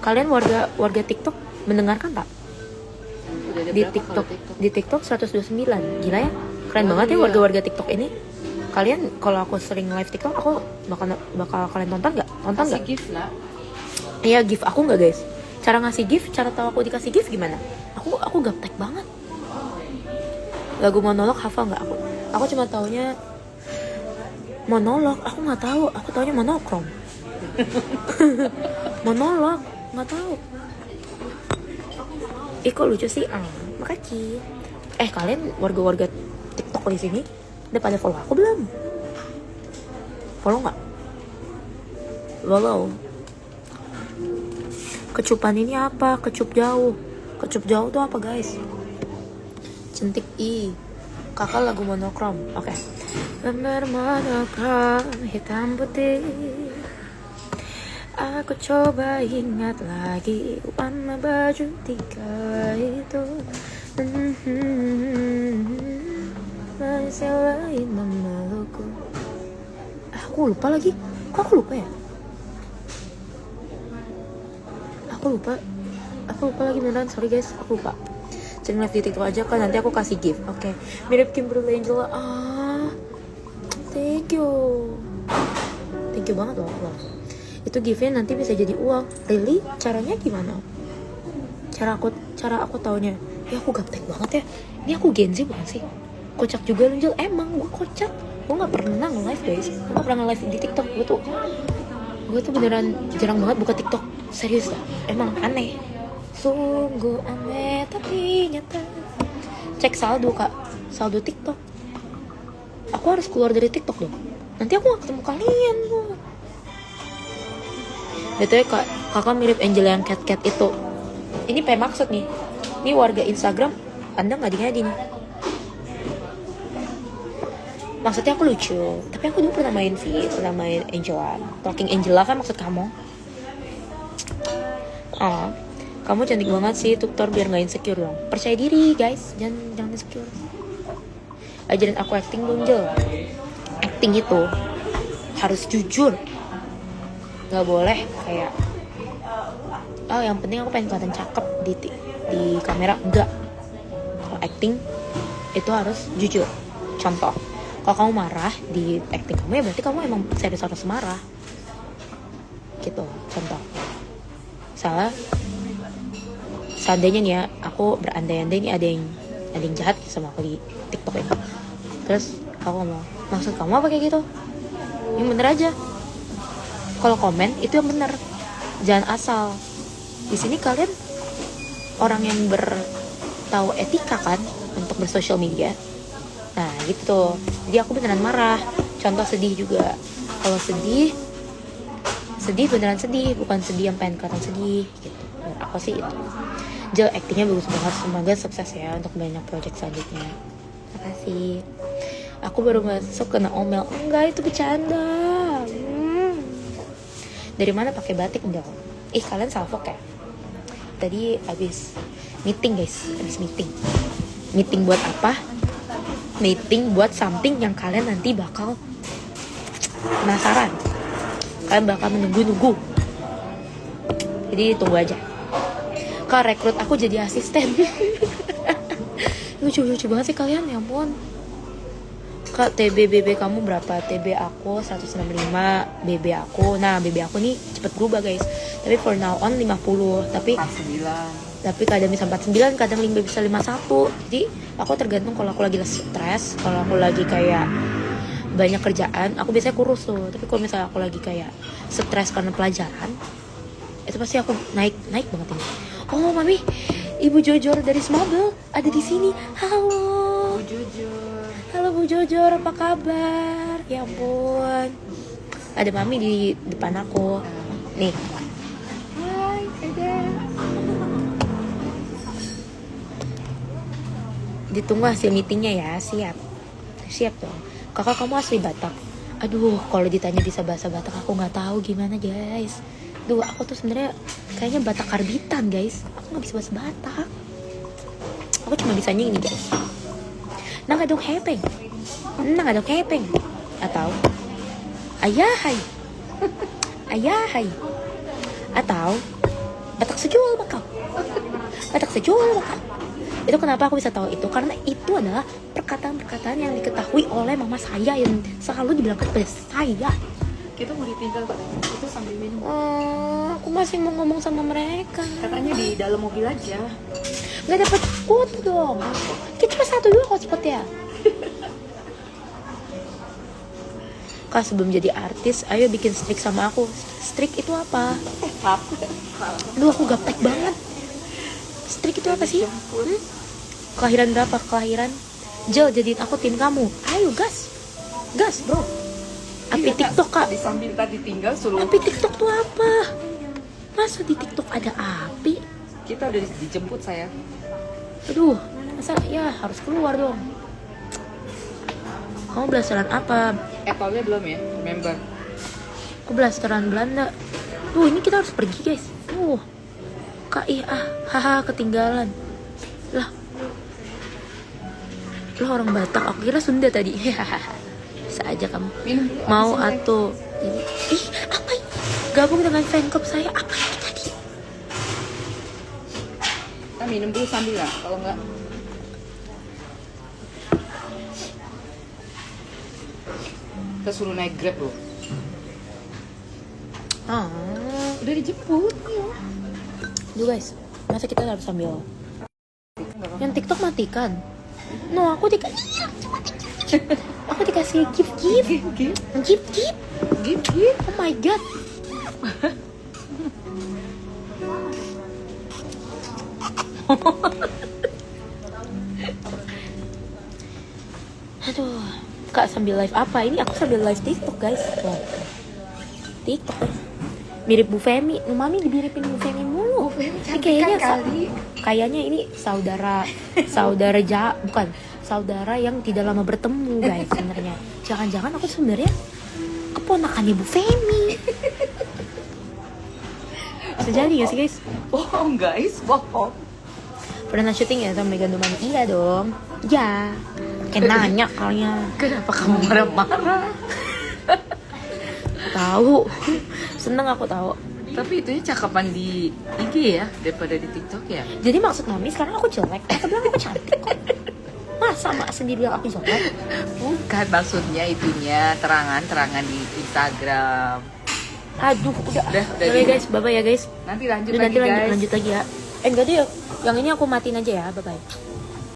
[SPEAKER 1] Kalian warga TikTok mendengarkan tak?
[SPEAKER 3] Udah ada
[SPEAKER 1] Di
[SPEAKER 3] berapa
[SPEAKER 1] TikTok,
[SPEAKER 3] kalau
[SPEAKER 1] di TikTok 129. Gila ya, keren banget ya warga-warga TikTok ini. Kalian kalau aku sering live TikTok, aku bakal kalian tonton nggak? Tonton
[SPEAKER 3] Kasih
[SPEAKER 1] nggak?
[SPEAKER 3] gift lah.
[SPEAKER 1] Iya, gift aku nggak guys. Cara ngasih gift, cara tahu aku dikasih gift gimana? Aku gaptek banget. Lagu monolog hafal nggak aku? Aku cuma taunya monolog. Aku nggak tahu. Aku taunya monokrom. Monolog nggak tahu. Kok lucu sih? Makasih. Kalian warga-warga TikTok di sini udah pada follow aku belum? Follow nggak? Follow. Kecupan ini apa? Kecup jauh. Kecup jauh tuh apa guys? Cantik kakak lagu monokrom. Oke. Lembar monokrom hitam putih. Aku coba ingat lagi warna baju tiga itu. Masih lain memelukku. Aku lupa lagi. Kok aku lupa ya? Aku lupa lagi beneran, sorry guys, aku lupa. Cek live di TikTok aja kan, nanti aku kasih gift. Oke. Mirip Kimberly Angela. Thank you banget loh. Itu giftnya nanti bisa jadi uang. Really? Caranya gimana? Cara aku taunya. Ya aku gaptek banget ya. Ini aku Gen Z bukan sih? Kocak juga Lunjel. Emang gue kocak. Gue gak pernah nge-live guys. Gue gak pernah nge-live di TikTok. Gue tuh beneran jarang banget buka TikTok. Serius lah. Emang aneh. Sungguh aneh tapi nyata. Cek saldo kak. Saldo TikTok. Aku harus keluar dari TikTok dong. Nanti aku gak ketemu kalian loh. Betulnya kakak mirip Angel yang cat itu. Ini pengen maksud nih. Ini warga Instagram. Anda ngadi-ngadi nih. Maksudnya aku lucu. Tapi aku dulu pernah main Angela. Talking Angela kan maksud kamu. Kamu cantik banget sih Tuktor, biar gak insecure dong. Percaya diri guys. Jangan insecure. Ajarin aku acting dong Jel. Acting itu harus jujur. Gak boleh kayak yang penting aku pengen kelihatan cakep di kamera. Enggak. Kalau acting itu harus jujur. Contoh, kalau kamu marah di acting kamu ya berarti kamu emang serius harus marah gitu. Contoh, seandainya nih ya, aku berandai-andai nih ada yang jahat sama aku di TikTok ini. Terus aku ngomong, maksud kamu apa kayak gitu? Yang bener aja. Kalau komen itu yang bener, jangan asal. Di sini kalian orang yang bertahu etika kan untuk bersosial media. Nah gitu. Jadi aku beneran marah. Contoh sedih juga. Kalau sedih beneran sedih, bukan sedih yang pengen kelihatan sedih gitu. Menurut aku sih itu. Jel actingnya bagus banget. Semoga sukses ya untuk banyak project selanjutnya. Makasih. Aku baru masuk kena omel. Enggak, itu bercanda. Dari mana pakai batik enggak? Kalian salfok ya? Tadi abis meeting guys, meeting buat apa? Meeting buat something yang kalian nanti bakal penasaran. Kalian bakal menunggu. Jadi tunggu aja. Kak, rekrut aku jadi asisten. Lucu banget sih kalian, ya ampun. Kak, TB BB kamu berapa? TB aku 165, BB aku. Nah, BB aku nih cepet berubah, guys. Tapi for now on 50. Tapi
[SPEAKER 3] 49.
[SPEAKER 1] kadang bisa 49, kadang bisa 51. Jadi, aku tergantung kalau aku lagi stres, kalau aku lagi kayak banyak kerjaan, aku biasanya kurus tuh. Tapi kalau misalnya aku lagi kayak stres karena pelajaran, itu pasti aku naik banget ini. Oh, Mami, Ibu Jojor dari Smabel ada di sini. Halo.
[SPEAKER 3] Jujur.
[SPEAKER 1] Halo Bu Jojor, apa kabar? Ya ampun. Ada Mami di depan aku. Nih.
[SPEAKER 3] Hai, Eda.
[SPEAKER 1] Ditunggu hasil meetingnya ya. Siap dong. Kakak kamu asli Batak. Aduh, kalau ditanya bisa bahasa Batak aku nggak tahu gimana, guys. Duh, aku tuh sebenarnya kayaknya Batak karbitan, guys. Aku nggak bisa bahasa Batak. Aku cuma bisanya ini, guys. Nangadong hepeng. Atau ayahai. Atau Batak sejual makau. Itu kenapa aku bisa tahu itu? Karena itu adalah perkataan-perkataan yang diketahui oleh mama saya yang selalu dibilang kepada saya.
[SPEAKER 3] Kita mau ditinggal itu sambil minum.
[SPEAKER 1] Aku masih mau ngomong sama mereka.
[SPEAKER 3] Katanya di dalam mobil aja.
[SPEAKER 1] Nggak dapat foto dong. Kita cuma 1 dulu hotspotnya. Kak, sebelum jadi artis, ayo bikin strik sama aku. Strik itu apa? Duh, aku gaptek banget. Strik itu apa sih? Kelahiran berapa? Jel, jadiin aku tim kamu. Ayo, gas bro. Api TikTok, Kak.
[SPEAKER 3] Di sambil tadi tinggal suruh.
[SPEAKER 1] Api TikTok tuh apa? Masa di TikTok ada api?
[SPEAKER 3] Kita udah dijemput saya.
[SPEAKER 1] Aduh, masa ya harus keluar dong. Kamu blasteran apa?
[SPEAKER 3] Apple-nya belum ya? Member.
[SPEAKER 1] Aku blasteran Belanda. Tuh, ini kita harus pergi, guys. KIA, haha, ketinggalan. Lah orang Batak, aku kira Sunda tadi. Bisa aja kamu.
[SPEAKER 3] Minum dulu.
[SPEAKER 1] Mau
[SPEAKER 3] habisin,
[SPEAKER 1] atau ini? Apa ini? Gabung dengan fanclub saya. Apa ini tadi?
[SPEAKER 3] Kita minum dulu sambil lah. Kalau enggak kita suruh naik Grab loh. Udah dijemput ya.
[SPEAKER 1] Duh guys, masa kita harus sambil yang TikTok matikan? No, aku dikasih gift. Oh my god. Aduh, Kak sambil live apa? Ini aku sambil live TikTok, guys. Wah. TikTok, guys. Mirip Bu Femi. Mami dimiripin Bu Femi mulu. Ini kayaknya ini saudara saudara yang tidak lama bertemu, guys. Sebenarnya. Jangan-jangan aku sebenarnya keponakannya Bu Femi. Bisa jadi gak sih, guys?
[SPEAKER 3] Bohong guys, bohong.
[SPEAKER 1] Pernah syuting ya sama Megan Dumani? Iya dong. Ya. Kayak nanya kalian.
[SPEAKER 3] Kenapa kamu marah-marah?
[SPEAKER 1] Tahu. Seneng aku tahu.
[SPEAKER 3] Tapi itunya cakapan di IG ya daripada di TikTok ya.
[SPEAKER 1] Jadi maksud Mami sekarang aku jelek. Aku bilang aku cantik kok. Masa Mak sendiri bilang aku jelek?
[SPEAKER 3] Bukan, maksudnya itunya terangan di Instagram.
[SPEAKER 1] Aduh, udah
[SPEAKER 3] di-
[SPEAKER 1] guys, bye bye ya guys.
[SPEAKER 3] Nanti lanjut
[SPEAKER 1] Udah,
[SPEAKER 3] lagi guys.
[SPEAKER 1] lanjut lagi ya. Enggak deh, yang ini aku matiin aja ya, bye bye.